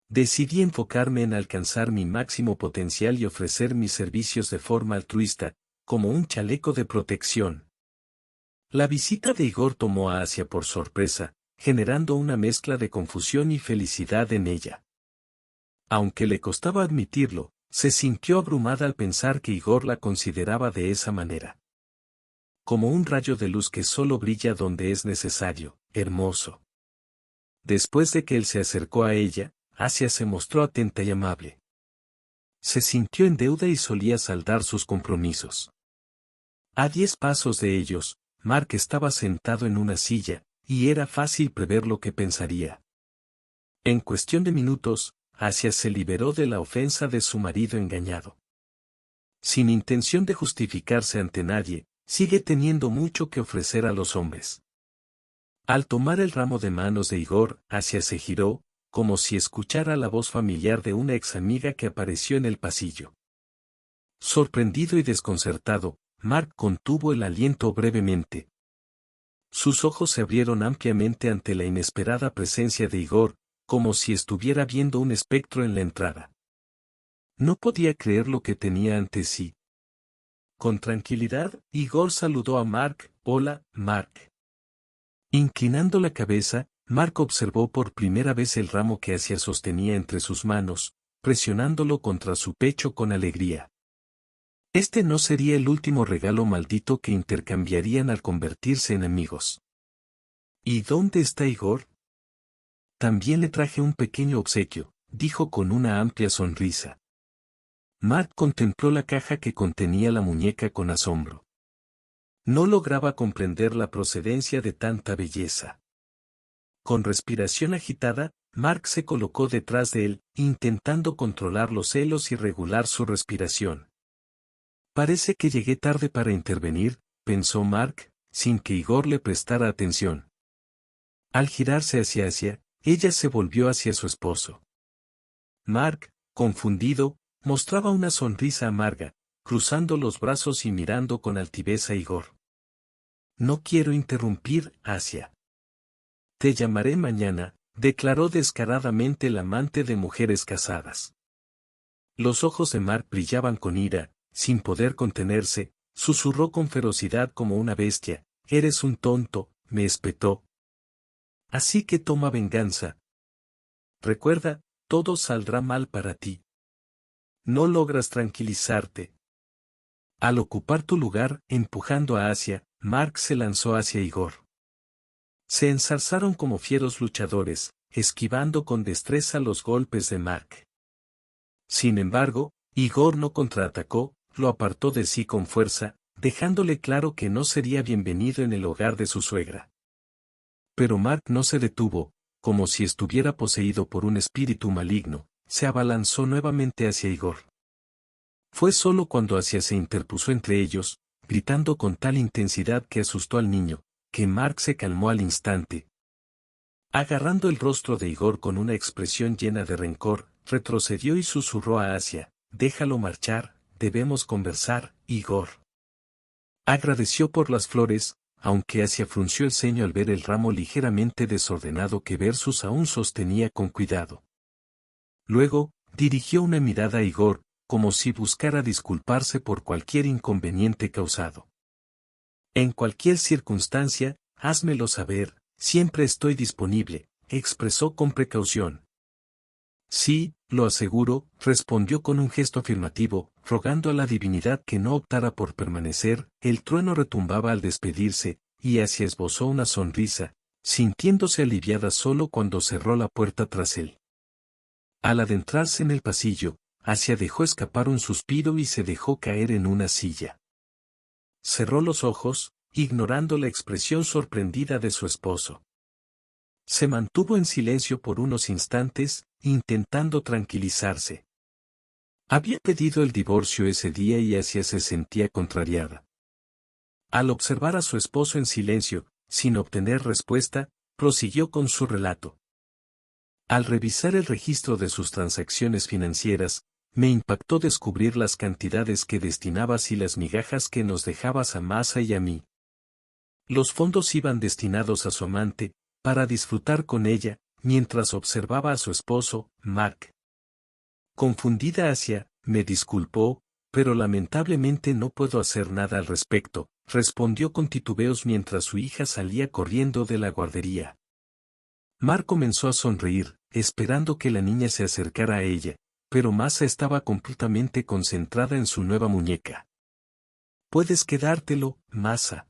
Decidí enfocarme en alcanzar mi máximo potencial y ofrecer mis servicios de forma altruista, como un chaleco de protección. La visita de Igor tomó a Asia por sorpresa, generando una mezcla de confusión y felicidad en ella. Aunque le costaba admitirlo, se sintió abrumada al pensar que Igor la consideraba de esa manera. Como un rayo de luz que solo brilla donde es necesario, hermoso. Después de que él se acercó a ella, Asia se mostró atenta y amable. Se sintió en deuda y solía saldar sus compromisos. A 10 pasos de ellos, Mark estaba sentado en una silla, y era fácil prever lo que pensaría. En cuestión de minutos, Asia se liberó de la ofensa de su marido engañado. Sin intención de justificarse ante nadie, sigue teniendo mucho que ofrecer a los hombres. Al tomar el ramo de manos de Igor, Asia se giró, como si escuchara la voz familiar de una ex amiga que apareció en el pasillo. Sorprendido y desconcertado, Mark contuvo el aliento brevemente. Sus ojos se abrieron ampliamente ante la inesperada presencia de Igor, como si estuviera viendo un espectro en la entrada. No podía creer lo que tenía ante sí. Con tranquilidad, Igor saludó a Mark. «Hola, Mark». Inclinando la cabeza, Mark observó por primera vez el ramo que Asia sostenía entre sus manos, presionándolo contra su pecho con alegría. Este no sería el último regalo maldito que intercambiarían al convertirse en amigos. ¿Y dónde está Igor? También le traje un pequeño obsequio, dijo con una amplia sonrisa. Mark contempló la caja que contenía la muñeca con asombro. No lograba comprender la procedencia de tanta belleza. Con respiración agitada, Mark se colocó detrás de él, intentando controlar los celos y regular su respiración. Parece que llegué tarde para intervenir, pensó Mark, sin que Igor le prestara atención. Al girarse hacia Asia, ella se volvió hacia su esposo. Mark, confundido, mostraba una sonrisa amarga, cruzando los brazos y mirando con altivez a Igor. No quiero interrumpir, Asia. Te llamaré mañana, declaró descaradamente el amante de mujeres casadas. Los ojos de Mark brillaban con ira, sin poder contenerse, susurró con ferocidad como una bestia, «Eres un tonto», me espetó. Así que toma venganza. Recuerda, todo saldrá mal para ti. No logras tranquilizarte. Al ocupar tu lugar, empujando a Asia, Mark se lanzó hacia Igor. Se enzarzaron como fieros luchadores, esquivando con destreza los golpes de Mark. Sin embargo, Igor no contraatacó, lo apartó de sí con fuerza, dejándole claro que no sería bienvenido en el hogar de su suegra. Pero Mark no se detuvo, como si estuviera poseído por un espíritu maligno, se abalanzó nuevamente hacia Igor. Fue solo cuando Asia se interpuso entre ellos, gritando con tal intensidad que asustó al niño, que Mark se calmó al instante. Agarrando el rostro de Igor con una expresión llena de rencor, retrocedió y susurró a Asia, «Déjalo marchar, debemos conversar, Igor». Agradeció por las flores, aunque Asia frunció el ceño al ver el ramo ligeramente desordenado que Versus aún sostenía con cuidado. Luego, dirigió una mirada a Igor, como si buscara disculparse por cualquier inconveniente causado. En cualquier circunstancia, házmelo saber, siempre estoy disponible, expresó con precaución. Sí, lo aseguro, respondió con un gesto afirmativo, rogando a la divinidad que no optara por permanecer. El trueno retumbaba al despedirse, y Asia esbozó una sonrisa, sintiéndose aliviada solo cuando cerró la puerta tras él. Al adentrarse en el pasillo, Asia dejó escapar un suspiro y se dejó caer en una silla. Cerró los ojos, ignorando la expresión sorprendida de su esposo. Se mantuvo en silencio por unos instantes, intentando tranquilizarse. Había pedido el divorcio ese día y Asia se sentía contrariada. Al observar a su esposo en silencio, sin obtener respuesta, prosiguió con su relato. Al revisar el registro de sus transacciones financieras, me impactó descubrir las cantidades que destinabas y las migajas que nos dejabas a Masa y a mí. Los fondos iban destinados a su amante, para disfrutar con ella, mientras observaba a su esposo, Mark. Confundida Asia, me disculpó, pero lamentablemente no puedo hacer nada al respecto, respondió con titubeos mientras su hija salía corriendo de la guardería. Mark comenzó a sonreír, esperando que la niña se acercara a ella, pero Masa estaba completamente concentrada en su nueva muñeca. Puedes quedártelo, Masa.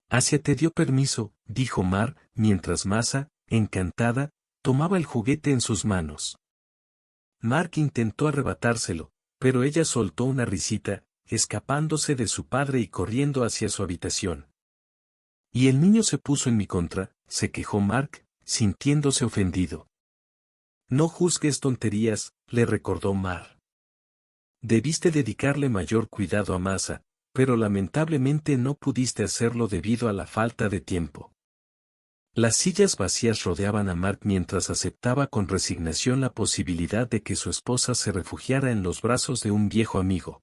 Asia te dio permiso, dijo Mar, mientras Masa, encantada, tomaba el juguete en sus manos. Mark intentó arrebatárselo, pero ella soltó una risita, escapándose de su padre y corriendo hacia su habitación. Y el niño se puso en mi contra, se quejó Mark, sintiéndose ofendido. No juzgues tonterías, le recordó Mar. Debiste dedicarle mayor cuidado a Masa, pero lamentablemente no pudiste hacerlo debido a la falta de tiempo. Las sillas vacías rodeaban a Mark mientras aceptaba con resignación la posibilidad de que su esposa se refugiara en los brazos de un viejo amigo.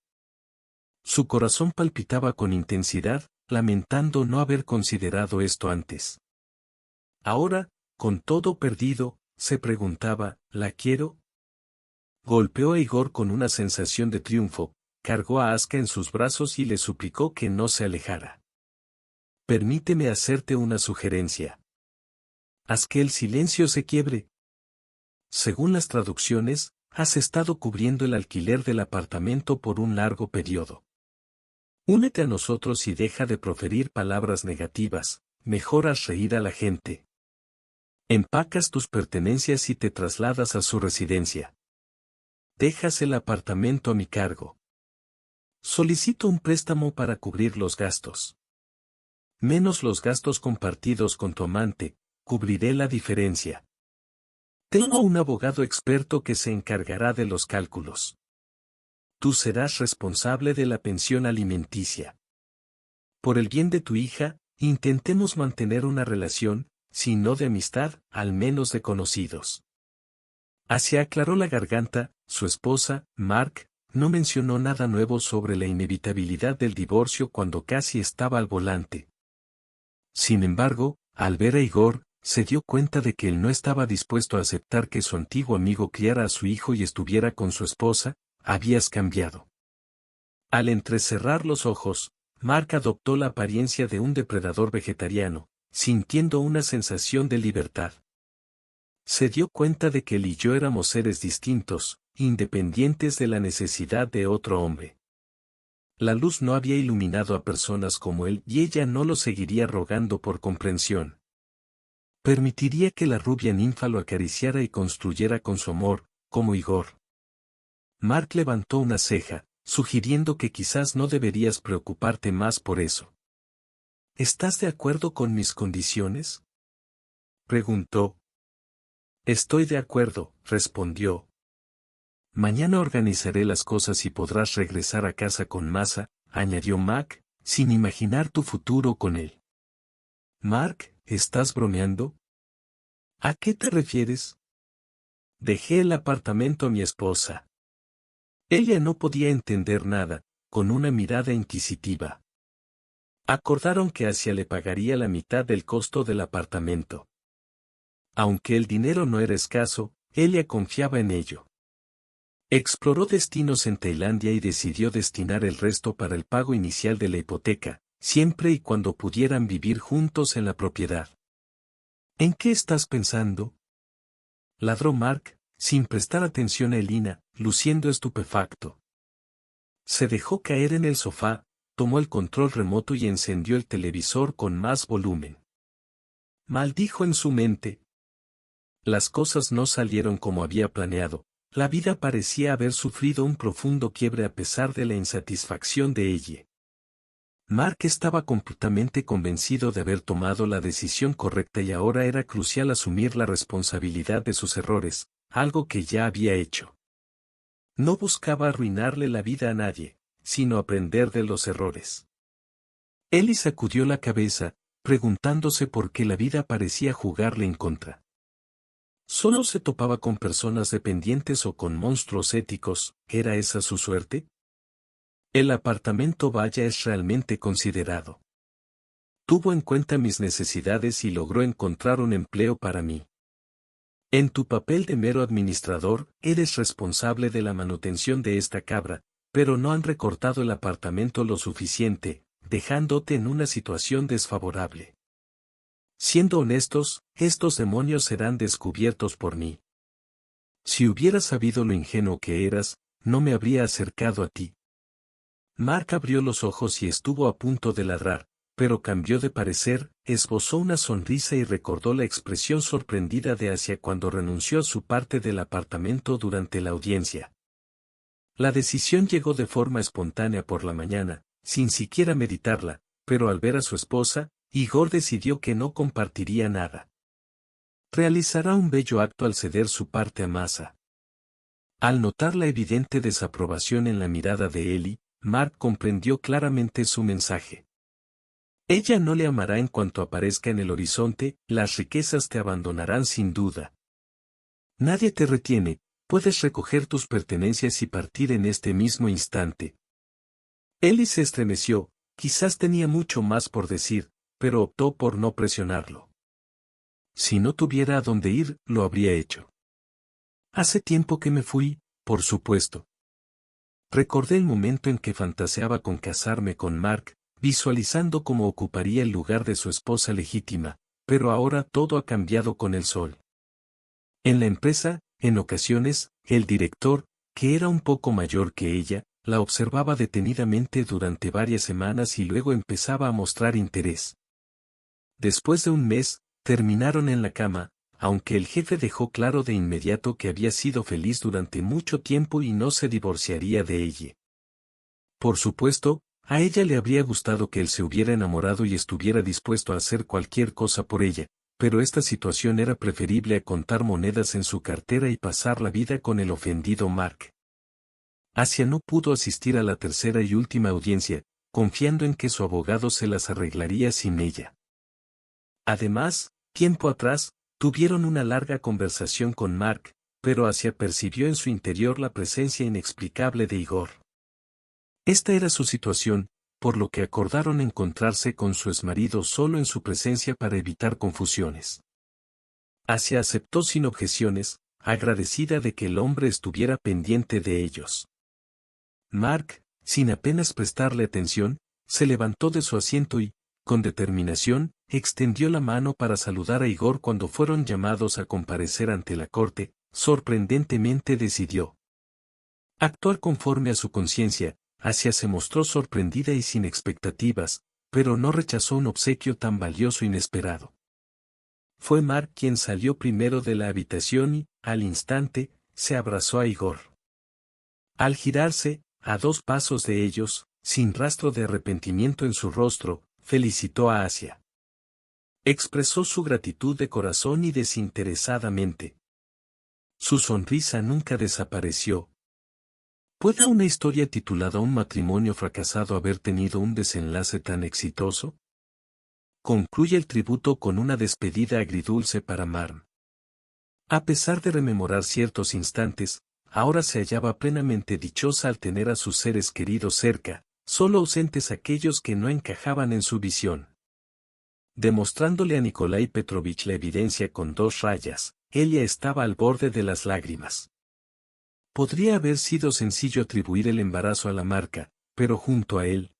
Su corazón palpitaba con intensidad, lamentando no haber considerado esto antes. Ahora, con todo perdido, se preguntaba, ¿la quiero? Golpeó a Igor con una sensación de triunfo, cargó a Aska en sus brazos y le suplicó que no se alejara. Permíteme hacerte una sugerencia. Haz que el silencio se quiebre. Según las traducciones, has estado cubriendo el alquiler del apartamento por un largo periodo. Únete a nosotros y deja de proferir palabras negativas, mejoras reír a la gente. Empacas tus pertenencias y te trasladas a su residencia. Dejas el apartamento a mi cargo. Solicito un préstamo para cubrir los gastos. Menos los gastos compartidos con tu amante, cubriré la diferencia. Tengo un abogado experto que se encargará de los cálculos. Tú serás responsable de la pensión alimenticia. Por el bien de tu hija, intentemos mantener una relación, si no de amistad, al menos de conocidos. Asia aclaró la garganta, su esposa, Mark, no mencionó nada nuevo sobre la inevitabilidad del divorcio cuando casi estaba al volante. Sin embargo, al ver a Igor, se dio cuenta de que él no estaba dispuesto a aceptar que su antiguo amigo criara a su hijo y estuviera con su esposa. Habías cambiado. Al entrecerrar los ojos, Mark adoptó la apariencia de un depredador vegetariano, sintiendo una sensación de libertad. Se dio cuenta de que él y yo éramos seres distintos, independientes de la necesidad de otro hombre. La luz no había iluminado a personas como él y ella no lo seguiría rogando por comprensión. Permitiría que la rubia ninfa lo acariciara y construyera con su amor, como Igor. Mark levantó una ceja, sugiriendo que quizás no deberías preocuparte más por eso. ¿Estás de acuerdo con mis condiciones? Preguntó. Estoy de acuerdo, respondió. Mañana organizaré las cosas y podrás regresar a casa con Masa, añadió Mac, sin imaginar tu futuro con él. Mark, ¿estás bromeando? ¿A qué te refieres? Dejé el apartamento a mi esposa. Ella no podía entender nada, con una mirada inquisitiva. Acordaron que Asia le pagaría la mitad del costo del apartamento. Aunque el dinero no era escaso, Elia confiaba en ello. Exploró destinos en Tailandia y decidió destinar el resto para el pago inicial de la hipoteca, siempre y cuando pudieran vivir juntos en la propiedad. ¿En qué estás pensando?, ladró Mark, sin prestar atención a Elina, luciendo estupefacto. Se dejó caer en el sofá, tomó el control remoto y encendió el televisor con más volumen. Maldijo en su mente. Las cosas no salieron como había planeado, la vida parecía haber sufrido un profundo quiebre a pesar de la insatisfacción de ella. Mark estaba completamente convencido de haber tomado la decisión correcta y ahora era crucial asumir la responsabilidad de sus errores, algo que ya había hecho. No buscaba arruinarle la vida a nadie, sino aprender de los errores. Ellie sacudió la cabeza, preguntándose por qué la vida parecía jugarle en contra. ¿Solo se topaba con personas dependientes o con monstruos éticos? ¿Era esa su suerte? El apartamento Valla es realmente considerado. Tuvo en cuenta mis necesidades y logró encontrar un empleo para mí. En tu papel de mero administrador, eres responsable de la manutención de esta cabra, pero no han recortado el apartamento lo suficiente, dejándote en una situación desfavorable. Siendo honestos, estos demonios serán descubiertos por mí. Si hubiera sabido lo ingenuo que eras, no me habría acercado a ti. Mark abrió los ojos y estuvo a punto de ladrar, pero cambió de parecer, esbozó una sonrisa y recordó la expresión sorprendida de Asia cuando renunció a su parte del apartamento durante la audiencia. La decisión llegó de forma espontánea por la mañana, sin siquiera meditarla, pero al ver a su esposa, Igor decidió que no compartiría nada. Realizará un bello acto al ceder su parte a Masa. Al notar la evidente desaprobación en la mirada de Ellie, Mark comprendió claramente su mensaje. Ella no le amará en cuanto aparezca en el horizonte, las riquezas te abandonarán sin duda. Nadie te retiene, puedes recoger tus pertenencias y partir en este mismo instante. Ellie se estremeció, quizás tenía mucho más por decir, pero optó por no presionarlo. Si no tuviera a dónde ir, lo habría hecho. Hace tiempo que me fui, por supuesto. Recordé el momento en que fantaseaba con casarme con Mark, visualizando cómo ocuparía el lugar de su esposa legítima, pero ahora todo ha cambiado con el sol. En la empresa, en ocasiones, el director, que era un poco mayor que ella, la observaba detenidamente durante varias semanas y luego empezaba a mostrar interés. Después de un mes, terminaron en la cama, aunque el jefe dejó claro de inmediato que había sido feliz durante mucho tiempo y no se divorciaría de ella. Por supuesto, a ella le habría gustado que él se hubiera enamorado y estuviera dispuesto a hacer cualquier cosa por ella, pero esta situación era preferible a contar monedas en su cartera y pasar la vida con el ofendido Mark. Asia no pudo asistir a la tercera y última audiencia, confiando en que su abogado se las arreglaría sin ella. Además, tiempo atrás, tuvieron una larga conversación con Mark, pero Asia percibió en su interior la presencia inexplicable de Igor. Esta era su situación, por lo que acordaron encontrarse con su exmarido solo en su presencia para evitar confusiones. Asia aceptó sin objeciones, agradecida de que el hombre estuviera pendiente de ellos. Mark, sin apenas prestarle atención, se levantó de su asiento y, con determinación, extendió la mano para saludar a Igor cuando fueron llamados a comparecer ante la corte. Sorprendentemente decidió actuar conforme a su conciencia. Asia se mostró sorprendida y sin expectativas, pero no rechazó un obsequio tan valioso e inesperado. Fue Mark quien salió primero de la habitación y, al instante, se abrazó a Igor. Al girarse, a 2 pasos de ellos, sin rastro de arrepentimiento en su rostro, felicitó a Asia. Expresó su gratitud de corazón y desinteresadamente. Su sonrisa nunca desapareció. ¿Puede una historia titulada Un matrimonio fracasado haber tenido un desenlace tan exitoso? Concluye el tributo con una despedida agridulce para Marm. A pesar de rememorar ciertos instantes, ahora se hallaba plenamente dichosa al tener a sus seres queridos cerca, solo ausentes aquellos que no encajaban en su visión. Demostrándole a Nikolai Petrovich la evidencia con 2 rayas, ella estaba al borde de las lágrimas. Podría haber sido sencillo atribuir el embarazo a la marca, pero junto a él.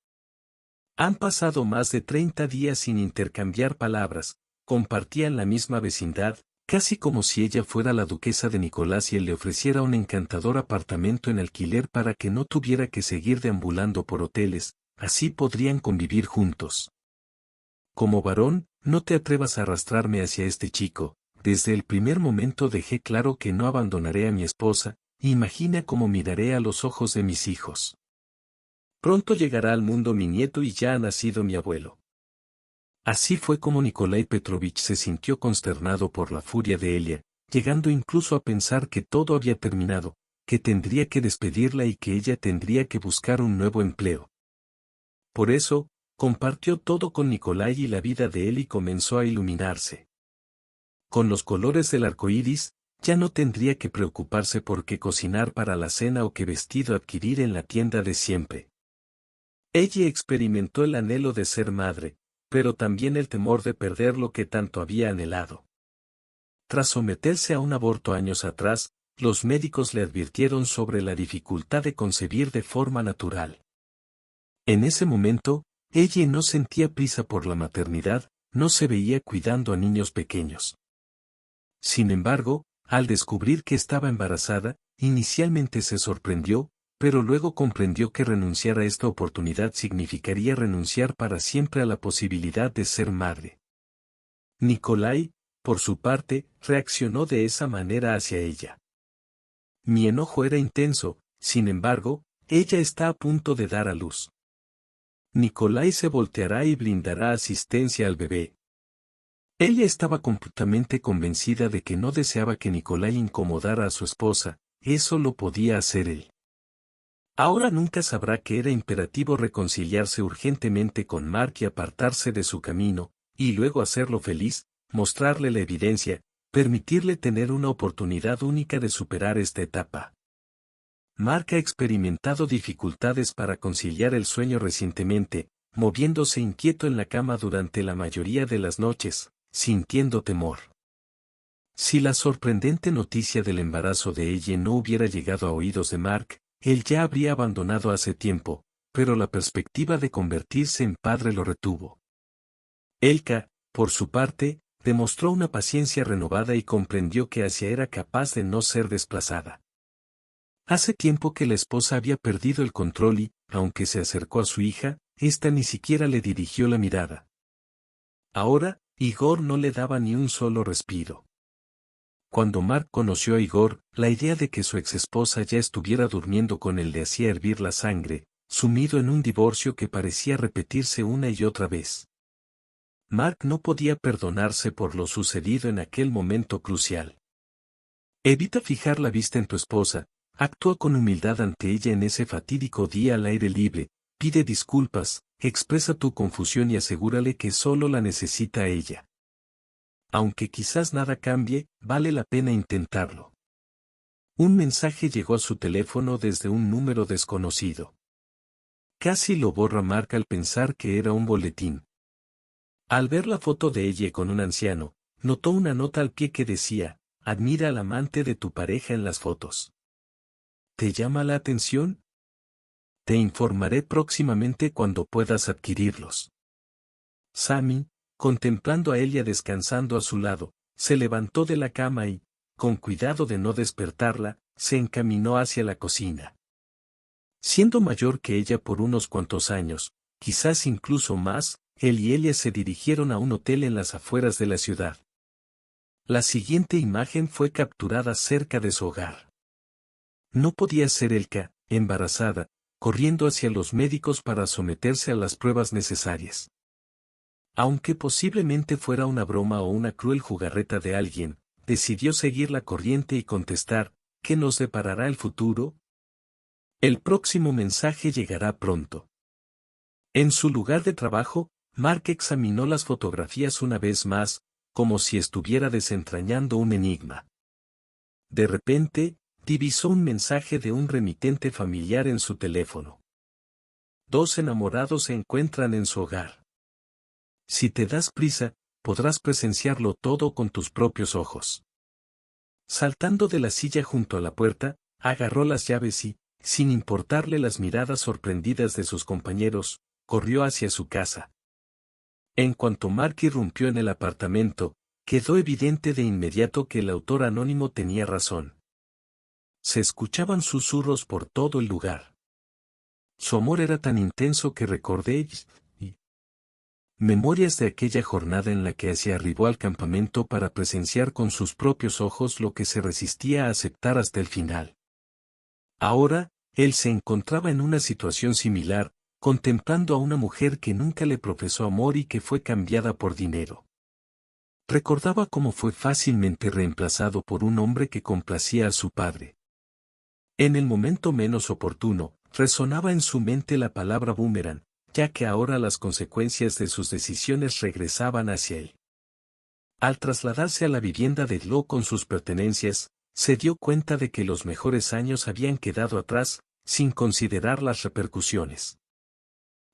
Han pasado más de 30 días sin intercambiar palabras, compartían la misma vecindad, casi como si ella fuera la duquesa de Nicolás y él le ofreciera un encantador apartamento en alquiler para que no tuviera que seguir deambulando por hoteles, así podrían convivir juntos. Como varón, no te atrevas a arrastrarme hacia este chico, desde el primer momento dejé claro que no abandonaré a mi esposa, imagina cómo miraré a los ojos de mis hijos. Pronto llegará al mundo mi nieto y ya ha nacido mi abuelo. Así fue como Nikolai Petrovich se sintió consternado por la furia de Elia, llegando incluso a pensar que todo había terminado, que tendría que despedirla y que ella tendría que buscar un nuevo empleo. Por eso, compartió todo con Nikolai y la vida de Eli comenzó a iluminarse. Con los colores del arco iris, ya no tendría que preocuparse por qué cocinar para la cena o qué vestido adquirir en la tienda de siempre. Ella experimentó el anhelo de ser madre, pero también el temor de perder lo que tanto había anhelado. Tras someterse a un aborto años atrás, los médicos le advirtieron sobre la dificultad de concebir de forma natural. En ese momento, ella no sentía prisa por la maternidad, no se veía cuidando a niños pequeños. Sin embargo, al descubrir que estaba embarazada, inicialmente se sorprendió, pero luego comprendió que renunciar a esta oportunidad significaría renunciar para siempre a la posibilidad de ser madre. Nikolai, por su parte, reaccionó de esa manera hacia ella. Mi enojo era intenso, sin embargo, ella está a punto de dar a luz. Nikolai se volteará y brindará asistencia al bebé. Ella estaba completamente convencida de que no deseaba que Nikolai incomodara a su esposa, eso lo podía hacer él. Ahora nunca sabrá que era imperativo reconciliarse urgentemente con Mark y apartarse de su camino, y luego hacerlo feliz, mostrarle la evidencia, permitirle tener una oportunidad única de superar esta etapa. Mark ha experimentado dificultades para conciliar el sueño recientemente, moviéndose inquieto en la cama durante la mayoría de las noches, sintiendo temor. Si la sorprendente noticia del embarazo de ella no hubiera llegado a oídos de Mark, él ya habría abandonado hace tiempo, pero la perspectiva de convertirse en padre lo retuvo. Elka, por su parte, demostró una paciencia renovada y comprendió que Asia era capaz de no ser desplazada. Hace tiempo que la esposa había perdido el control y, aunque se acercó a su hija, ésta ni siquiera le dirigió la mirada. Ahora, Igor no le daba ni un solo respiro. Cuando Mark conoció a Igor, la idea de que su exesposa ya estuviera durmiendo con él le hacía hervir la sangre, sumido en un divorcio que parecía repetirse una y otra vez. Mark no podía perdonarse por lo sucedido en aquel momento crucial. Evita fijar la vista en tu esposa, actúa con humildad ante ella en ese fatídico día al aire libre, pide disculpas, expresa tu confusión y asegúrale que solo la necesita a ella. Aunque quizás nada cambie, vale la pena intentarlo. Un mensaje llegó a su teléfono desde un número desconocido. Casi lo borra Mark al pensar que era un boletín. Al ver la foto de ella con un anciano, notó una nota al pie que decía, admira al amante de tu pareja en las fotos. ¿Te llama la atención? Te informaré próximamente cuando puedas adquirirlos. Sammy, contemplando a Elia descansando a su lado, se levantó de la cama y, con cuidado de no despertarla, se encaminó hacia la cocina. Siendo mayor que ella por unos cuantos años, quizás incluso más, él y Elia se dirigieron a un hotel en las afueras de la ciudad. La siguiente imagen fue capturada cerca de su hogar. No podía ser Elka, embarazada, corriendo hacia los médicos para someterse a las pruebas necesarias. Aunque posiblemente fuera una broma o una cruel jugarreta de alguien, decidió seguir la corriente y contestar, ¿qué nos deparará el futuro? El próximo mensaje llegará pronto. En su lugar de trabajo, Mark examinó las fotografías una vez más, como si estuviera desentrañando un enigma. De repente, divisó un mensaje de un remitente familiar en su teléfono. Dos enamorados se encuentran en su hogar. Si te das prisa, podrás presenciarlo todo con tus propios ojos. Saltando de la silla junto a la puerta, agarró las llaves y, sin importarle las miradas sorprendidas de sus compañeros, corrió hacia su casa. En cuanto Mark irrumpió en el apartamento, quedó evidente de inmediato que el autor anónimo tenía razón. Se escuchaban susurros por todo el lugar. Su amor era tan intenso que recordé memorias de aquella jornada en la que se arribó al campamento para presenciar con sus propios ojos lo que se resistía a aceptar hasta el final. Ahora, él se encontraba en una situación similar, contemplando a una mujer que nunca le profesó amor y que fue cambiada por dinero. Recordaba cómo fue fácilmente reemplazado por un hombre que complacía a su padre. En el momento menos oportuno, resonaba en su mente la palabra boomerang, ya que ahora las consecuencias de sus decisiones regresaban hacia él. Al trasladarse a la vivienda de Lo con sus pertenencias, se dio cuenta de que los mejores años habían quedado atrás, sin considerar las repercusiones.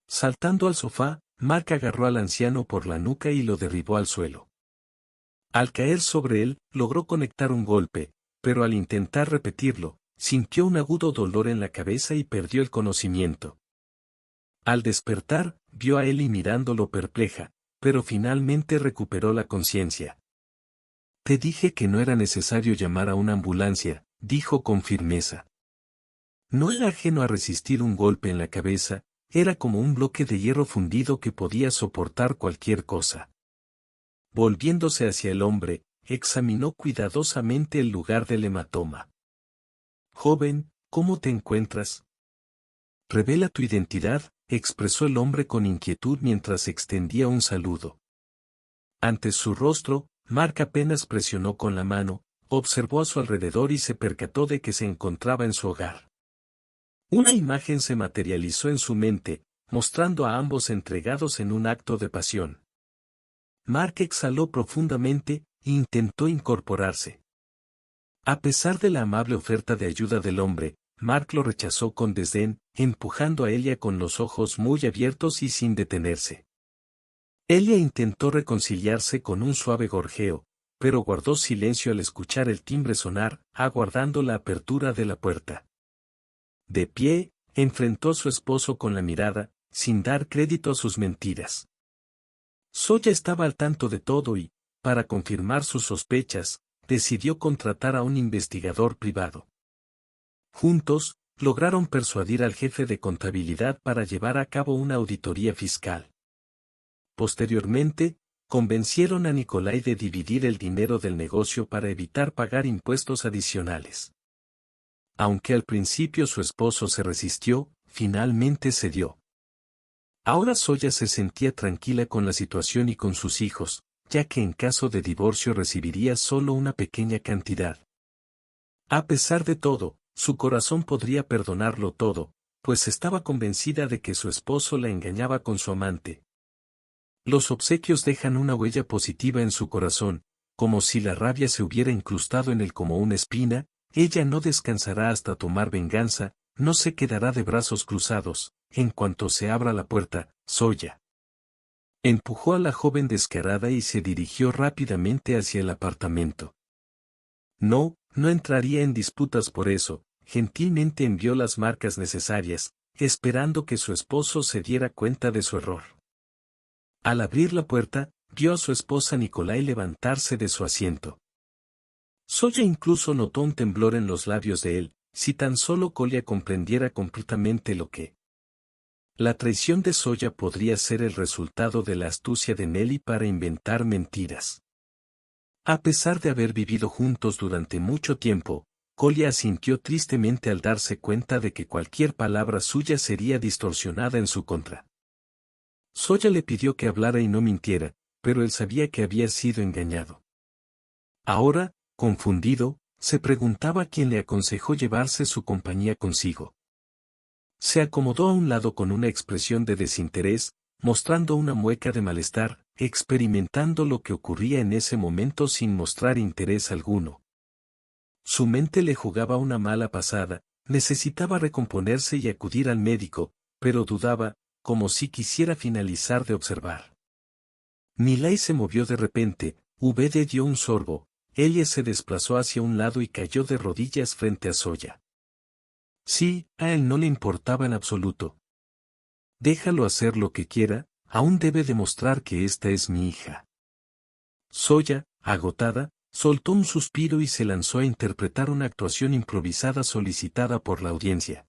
Saltando al sofá, Mark agarró al anciano por la nuca y lo derribó al suelo. Al caer sobre él, logró conectar un golpe, pero al intentar repetirlo, sintió un agudo dolor en la cabeza y perdió el conocimiento. Al despertar, vio a Ellie mirándolo perpleja, pero finalmente recuperó la conciencia. Te dije que no era necesario llamar a una ambulancia, dijo con firmeza. No era ajeno a resistir un golpe en la cabeza, era como un bloque de hierro fundido que podía soportar cualquier cosa. Volviéndose hacia el hombre, examinó cuidadosamente el lugar del hematoma. Joven, ¿cómo te encuentras? Revela tu identidad, expresó el hombre con inquietud mientras extendía un saludo. Ante su rostro, Mark apenas presionó con la mano, observó a su alrededor y se percató de que se encontraba en su hogar. Una imagen se materializó en su mente, mostrando a ambos entregados en un acto de pasión. Mark exhaló profundamente e intentó incorporarse. A pesar de la amable oferta de ayuda del hombre, Mark lo rechazó con desdén, empujando a Elia con los ojos muy abiertos y sin detenerse. Elia intentó reconciliarse con un suave gorjeo, pero guardó silencio al escuchar el timbre sonar, aguardando la apertura de la puerta. De pie, enfrentó a su esposo con la mirada, sin dar crédito a sus mentiras. Sawyer estaba al tanto de todo y, para confirmar sus sospechas, decidió contratar a un investigador privado. Juntos, lograron persuadir al jefe de contabilidad para llevar a cabo una auditoría fiscal. Posteriormente, convencieron a Nikolai de dividir el dinero del negocio para evitar pagar impuestos adicionales. Aunque al principio su esposo se resistió, finalmente cedió. Ahora Sawyer se sentía tranquila con la situación y con sus hijos, ya que en caso de divorcio recibiría solo una pequeña cantidad. A pesar de todo, su corazón podría perdonarlo todo, pues estaba convencida de que su esposo la engañaba con su amante. Los obsequios dejan una huella positiva en su corazón, como si la rabia se hubiera incrustado en él como una espina. Ella no descansará hasta tomar venganza, no se quedará de brazos cruzados. En cuanto se abra la puerta, Sawyer empujó a la joven descarada y se dirigió rápidamente hacia el apartamento. No entraría en disputas por eso, gentilmente envió las marcas necesarias, esperando que su esposo se diera cuenta de su error. Al abrir la puerta, vio a su esposa Nikolai levantarse de su asiento. Sawyer incluso notó un temblor en los labios de él, si tan solo Kolya comprendiera completamente lo que. La traición de Sawyer podría ser el resultado de la astucia de Nelly para inventar mentiras. A pesar de haber vivido juntos durante mucho tiempo, Kolya asintió tristemente al darse cuenta de que cualquier palabra suya sería distorsionada en su contra. Sawyer le pidió que hablara y no mintiera, pero él sabía que había sido engañado. Ahora, confundido, se preguntaba quién le aconsejó llevarse su compañía consigo. Se acomodó a un lado con una expresión de desinterés, mostrando una mueca de malestar, experimentando lo que ocurría en ese momento sin mostrar interés alguno. Su mente le jugaba una mala pasada, necesitaba recomponerse y acudir al médico, pero dudaba, como si quisiera finalizar de observar. Nikolai se movió de repente, Vd dio un sorbo, ella se desplazó hacia un lado y cayó de rodillas frente a Zoya. Sí, a él no le importaba en absoluto. Déjalo hacer lo que quiera, aún debe demostrar que esta es mi hija. Zoya, agotada, soltó un suspiro y se lanzó a interpretar una actuación improvisada solicitada por la audiencia.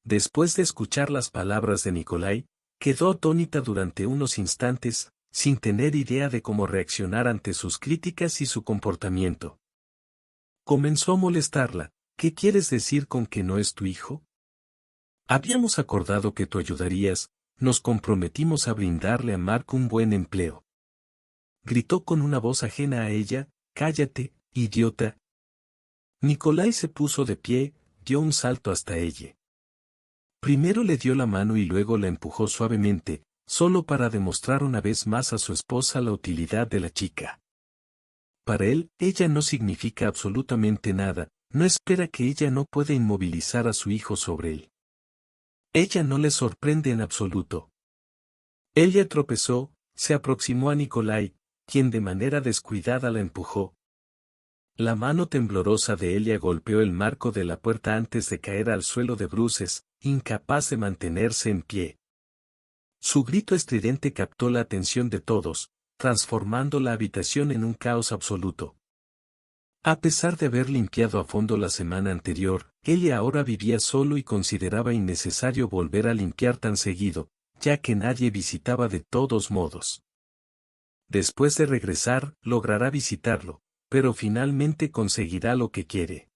Después de escuchar las palabras de Nikolai, quedó atónita durante unos instantes, sin tener idea de cómo reaccionar ante sus críticas y su comportamiento. Comenzó a molestarla. ¿Qué quieres decir con que no es tu hijo? Habíamos acordado que tú ayudarías, nos comprometimos a brindarle a Mark un buen empleo. Gritó con una voz ajena a ella, cállate, idiota. Nikolai se puso de pie, dio un salto hasta ella. Primero le dio la mano y luego la empujó suavemente, solo para demostrar una vez más a su esposa la utilidad de la chica. Para él, ella no significa absolutamente nada, no espera que ella no pueda inmovilizar a su hijo sobre él. Ella no le sorprende en absoluto. Ella tropezó, se aproximó a Nikolai, quien de manera descuidada la empujó. La mano temblorosa de ella golpeó el marco de la puerta antes de caer al suelo de bruces, incapaz de mantenerse en pie. Su grito estridente captó la atención de todos, transformando la habitación en un caos absoluto. A pesar de haber limpiado a fondo la semana anterior, ella ahora vivía solo y consideraba innecesario volver a limpiar tan seguido, ya que nadie visitaba de todos modos. Después de regresar, logrará visitarlo, pero finalmente conseguirá lo que quiere.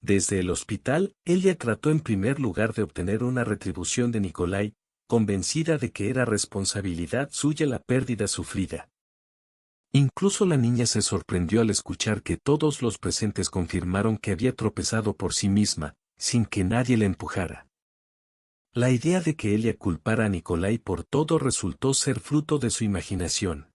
Desde el hospital, ella trató en primer lugar de obtener una retribución de Nikolai, convencida de que era responsabilidad suya la pérdida sufrida. Incluso la niña se sorprendió al escuchar que todos los presentes confirmaron que había tropezado por sí misma, sin que nadie la empujara. La idea de que ella culpara a Nikolai por todo resultó ser fruto de su imaginación.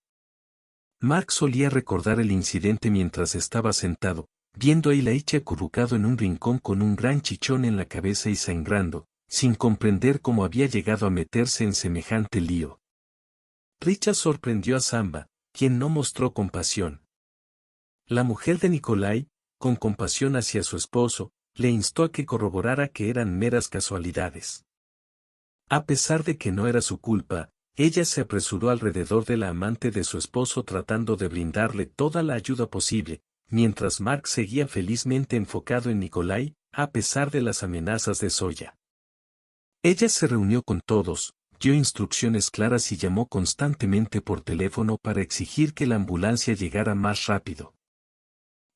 Mark solía recordar el incidente mientras estaba sentado, viendo a Ilaichi acurrucado en un rincón con un gran chichón en la cabeza y sangrando, sin comprender cómo había llegado a meterse en semejante lío. Richard sorprendió a Samba, quien no mostró compasión. La mujer de Nikolai, con compasión hacia su esposo, le instó a que corroborara que eran meras casualidades. A pesar de que no era su culpa, ella se apresuró alrededor de la amante de su esposo tratando de brindarle toda la ayuda posible, mientras Mark seguía felizmente enfocado en Nikolai, a pesar de las amenazas de Zoya. Ella se reunió con todos, dio instrucciones claras y llamó constantemente por teléfono para exigir que la ambulancia llegara más rápido.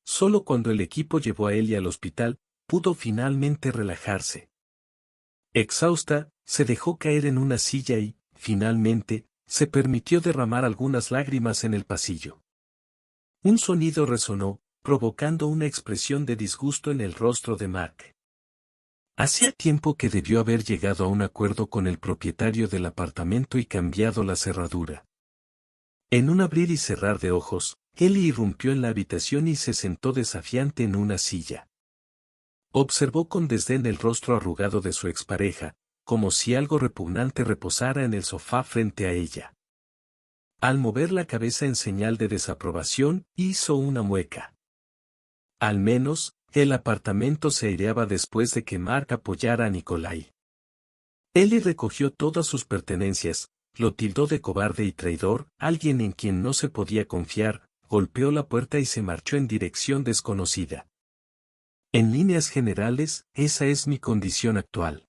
Solo cuando el equipo llevó a Ellie al hospital, pudo finalmente relajarse. Exhausta, se dejó caer en una silla y, finalmente, se permitió derramar algunas lágrimas en el pasillo. Un sonido resonó, provocando una expresión de disgusto en el rostro de Mark. Hacía tiempo que debió haber llegado a un acuerdo con el propietario del apartamento y cambiado la cerradura. En un abrir y cerrar de ojos, Ellie irrumpió en la habitación y se sentó desafiante en una silla. Observó con desdén el rostro arrugado de su expareja, como si algo repugnante reposara en el sofá frente a ella. Al mover la cabeza en señal de desaprobación, hizo una mueca. Al menos, el apartamento se aireaba después de que Mark apoyara a Nikolai. Ellie recogió todas sus pertenencias, lo tildó de cobarde y traidor, alguien en quien no se podía confiar, golpeó la puerta y se marchó en dirección desconocida. En líneas generales, esa es mi condición actual.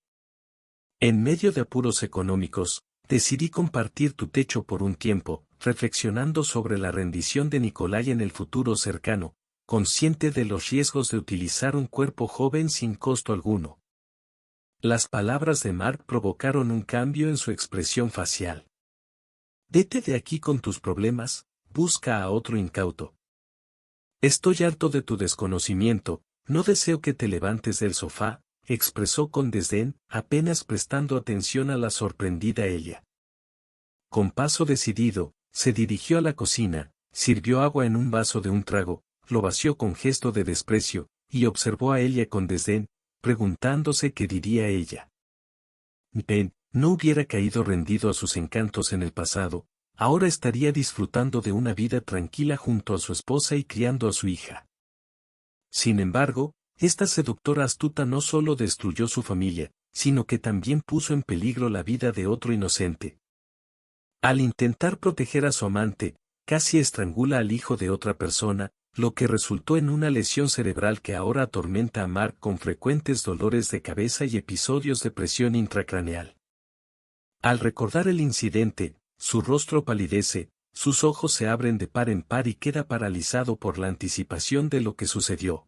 En medio de apuros económicos, decidí compartir tu techo por un tiempo, reflexionando sobre la rendición de Nikolai en el futuro cercano, consciente de los riesgos de utilizar un cuerpo joven sin costo alguno. Las palabras de Mark provocaron un cambio en su expresión facial. Vete de aquí con tus problemas, busca a otro incauto. Estoy harto de tu desconocimiento, no deseo que te levantes del sofá, expresó con desdén, apenas prestando atención a la sorprendida ella. Con paso decidido, se dirigió a la cocina, sirvió agua en un vaso de un trago, lo vació con gesto de desprecio, y observó a ella con desdén, preguntándose qué diría ella. Ben, no hubiera caído rendido a sus encantos en el pasado, ahora estaría disfrutando de una vida tranquila junto a su esposa y criando a su hija. Sin embargo, esta seductora astuta no solo destruyó su familia, sino que también puso en peligro la vida de otro inocente. Al intentar proteger a su amante, casi estrangula al hijo de otra persona, lo que resultó en una lesión cerebral que ahora atormenta a Mark con frecuentes dolores de cabeza y episodios de presión intracraneal. Al recordar el incidente, su rostro palidece, sus ojos se abren de par en par y queda paralizado por la anticipación de lo que sucedió.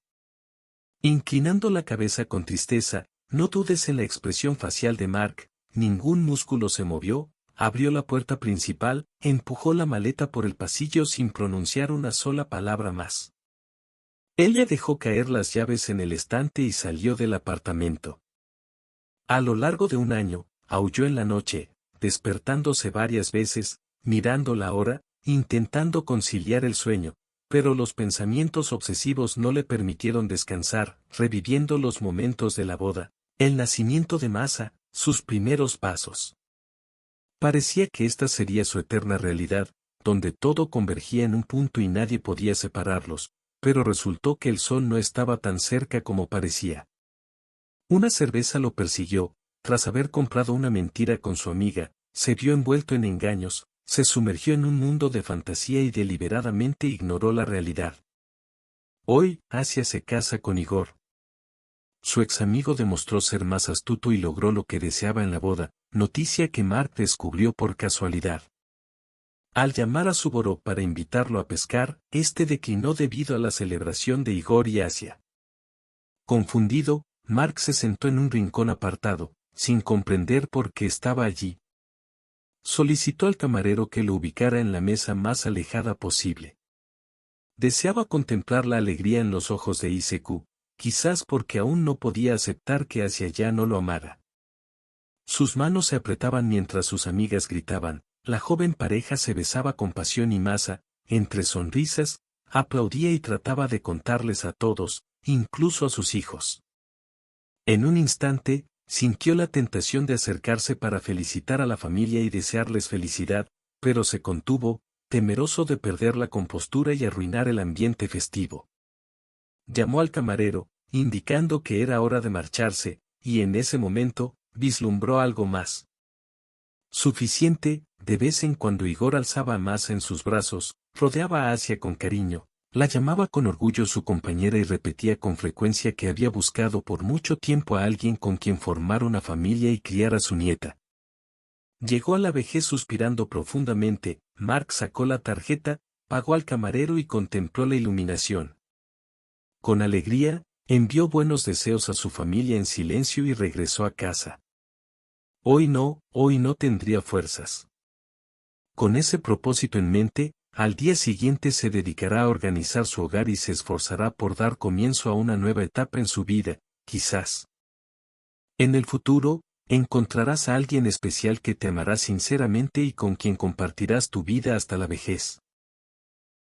Inclinando la cabeza con tristeza, no dudes en la expresión facial de Mark, ningún músculo se movió, abrió la puerta principal, empujó la maleta por el pasillo sin pronunciar una sola palabra más. Ella dejó caer las llaves en el estante y salió del apartamento. A lo largo de un año, aulló en la noche, despertándose varias veces, mirando la hora, intentando conciliar el sueño, pero los pensamientos obsesivos no le permitieron descansar, reviviendo los momentos de la boda, el nacimiento de Masa, sus primeros pasos. Parecía que esta sería su eterna realidad, donde todo convergía en un punto y nadie podía separarlos, pero resultó que el sol no estaba tan cerca como parecía. Una cerveza lo persiguió, tras haber comprado una mentira con su amiga, se vio envuelto en engaños, se sumergió en un mundo de fantasía y deliberadamente ignoró la realidad. Hoy, Asia se casa con Igor. Su ex amigo demostró ser más astuto y logró lo que deseaba en la boda, noticia que Mark descubrió por casualidad. Al llamar a Suvorov para invitarlo a pescar, este declinó debido a la celebración de Igor y Asia. Confundido, Mark se sentó en un rincón apartado, sin comprender por qué estaba allí. Solicitó al camarero que lo ubicara en la mesa más alejada posible. Deseaba contemplar la alegría en los ojos de ICQ, quizás porque aún no podía aceptar que Asia ya no lo amara. Sus manos se apretaban mientras sus amigas gritaban, la joven pareja se besaba con pasión y Masa, entre sonrisas, aplaudía y trataba de contarles a todos, incluso a sus hijos. En un instante, sintió la tentación de acercarse para felicitar a la familia y desearles felicidad, pero se contuvo, temeroso de perder la compostura y arruinar el ambiente festivo. Llamó al camarero, indicando que era hora de marcharse, y en ese momento, vislumbró algo más. Suficiente, de vez en cuando Igor alzaba a Masa en sus brazos, rodeaba a Asia con cariño, la llamaba con orgullo su compañera y repetía con frecuencia que había buscado por mucho tiempo a alguien con quien formar una familia y criar a su nieta. Llegó a la vejez suspirando profundamente, Mark sacó la tarjeta, pagó al camarero y contempló la iluminación. Con alegría, envió buenos deseos a su familia en silencio y regresó a casa. Hoy no tendría fuerzas. Con ese propósito en mente, al día siguiente se dedicará a organizar su hogar y se esforzará por dar comienzo a una nueva etapa en su vida, quizás. En el futuro, encontrarás a alguien especial que te amará sinceramente y con quien compartirás tu vida hasta la vejez.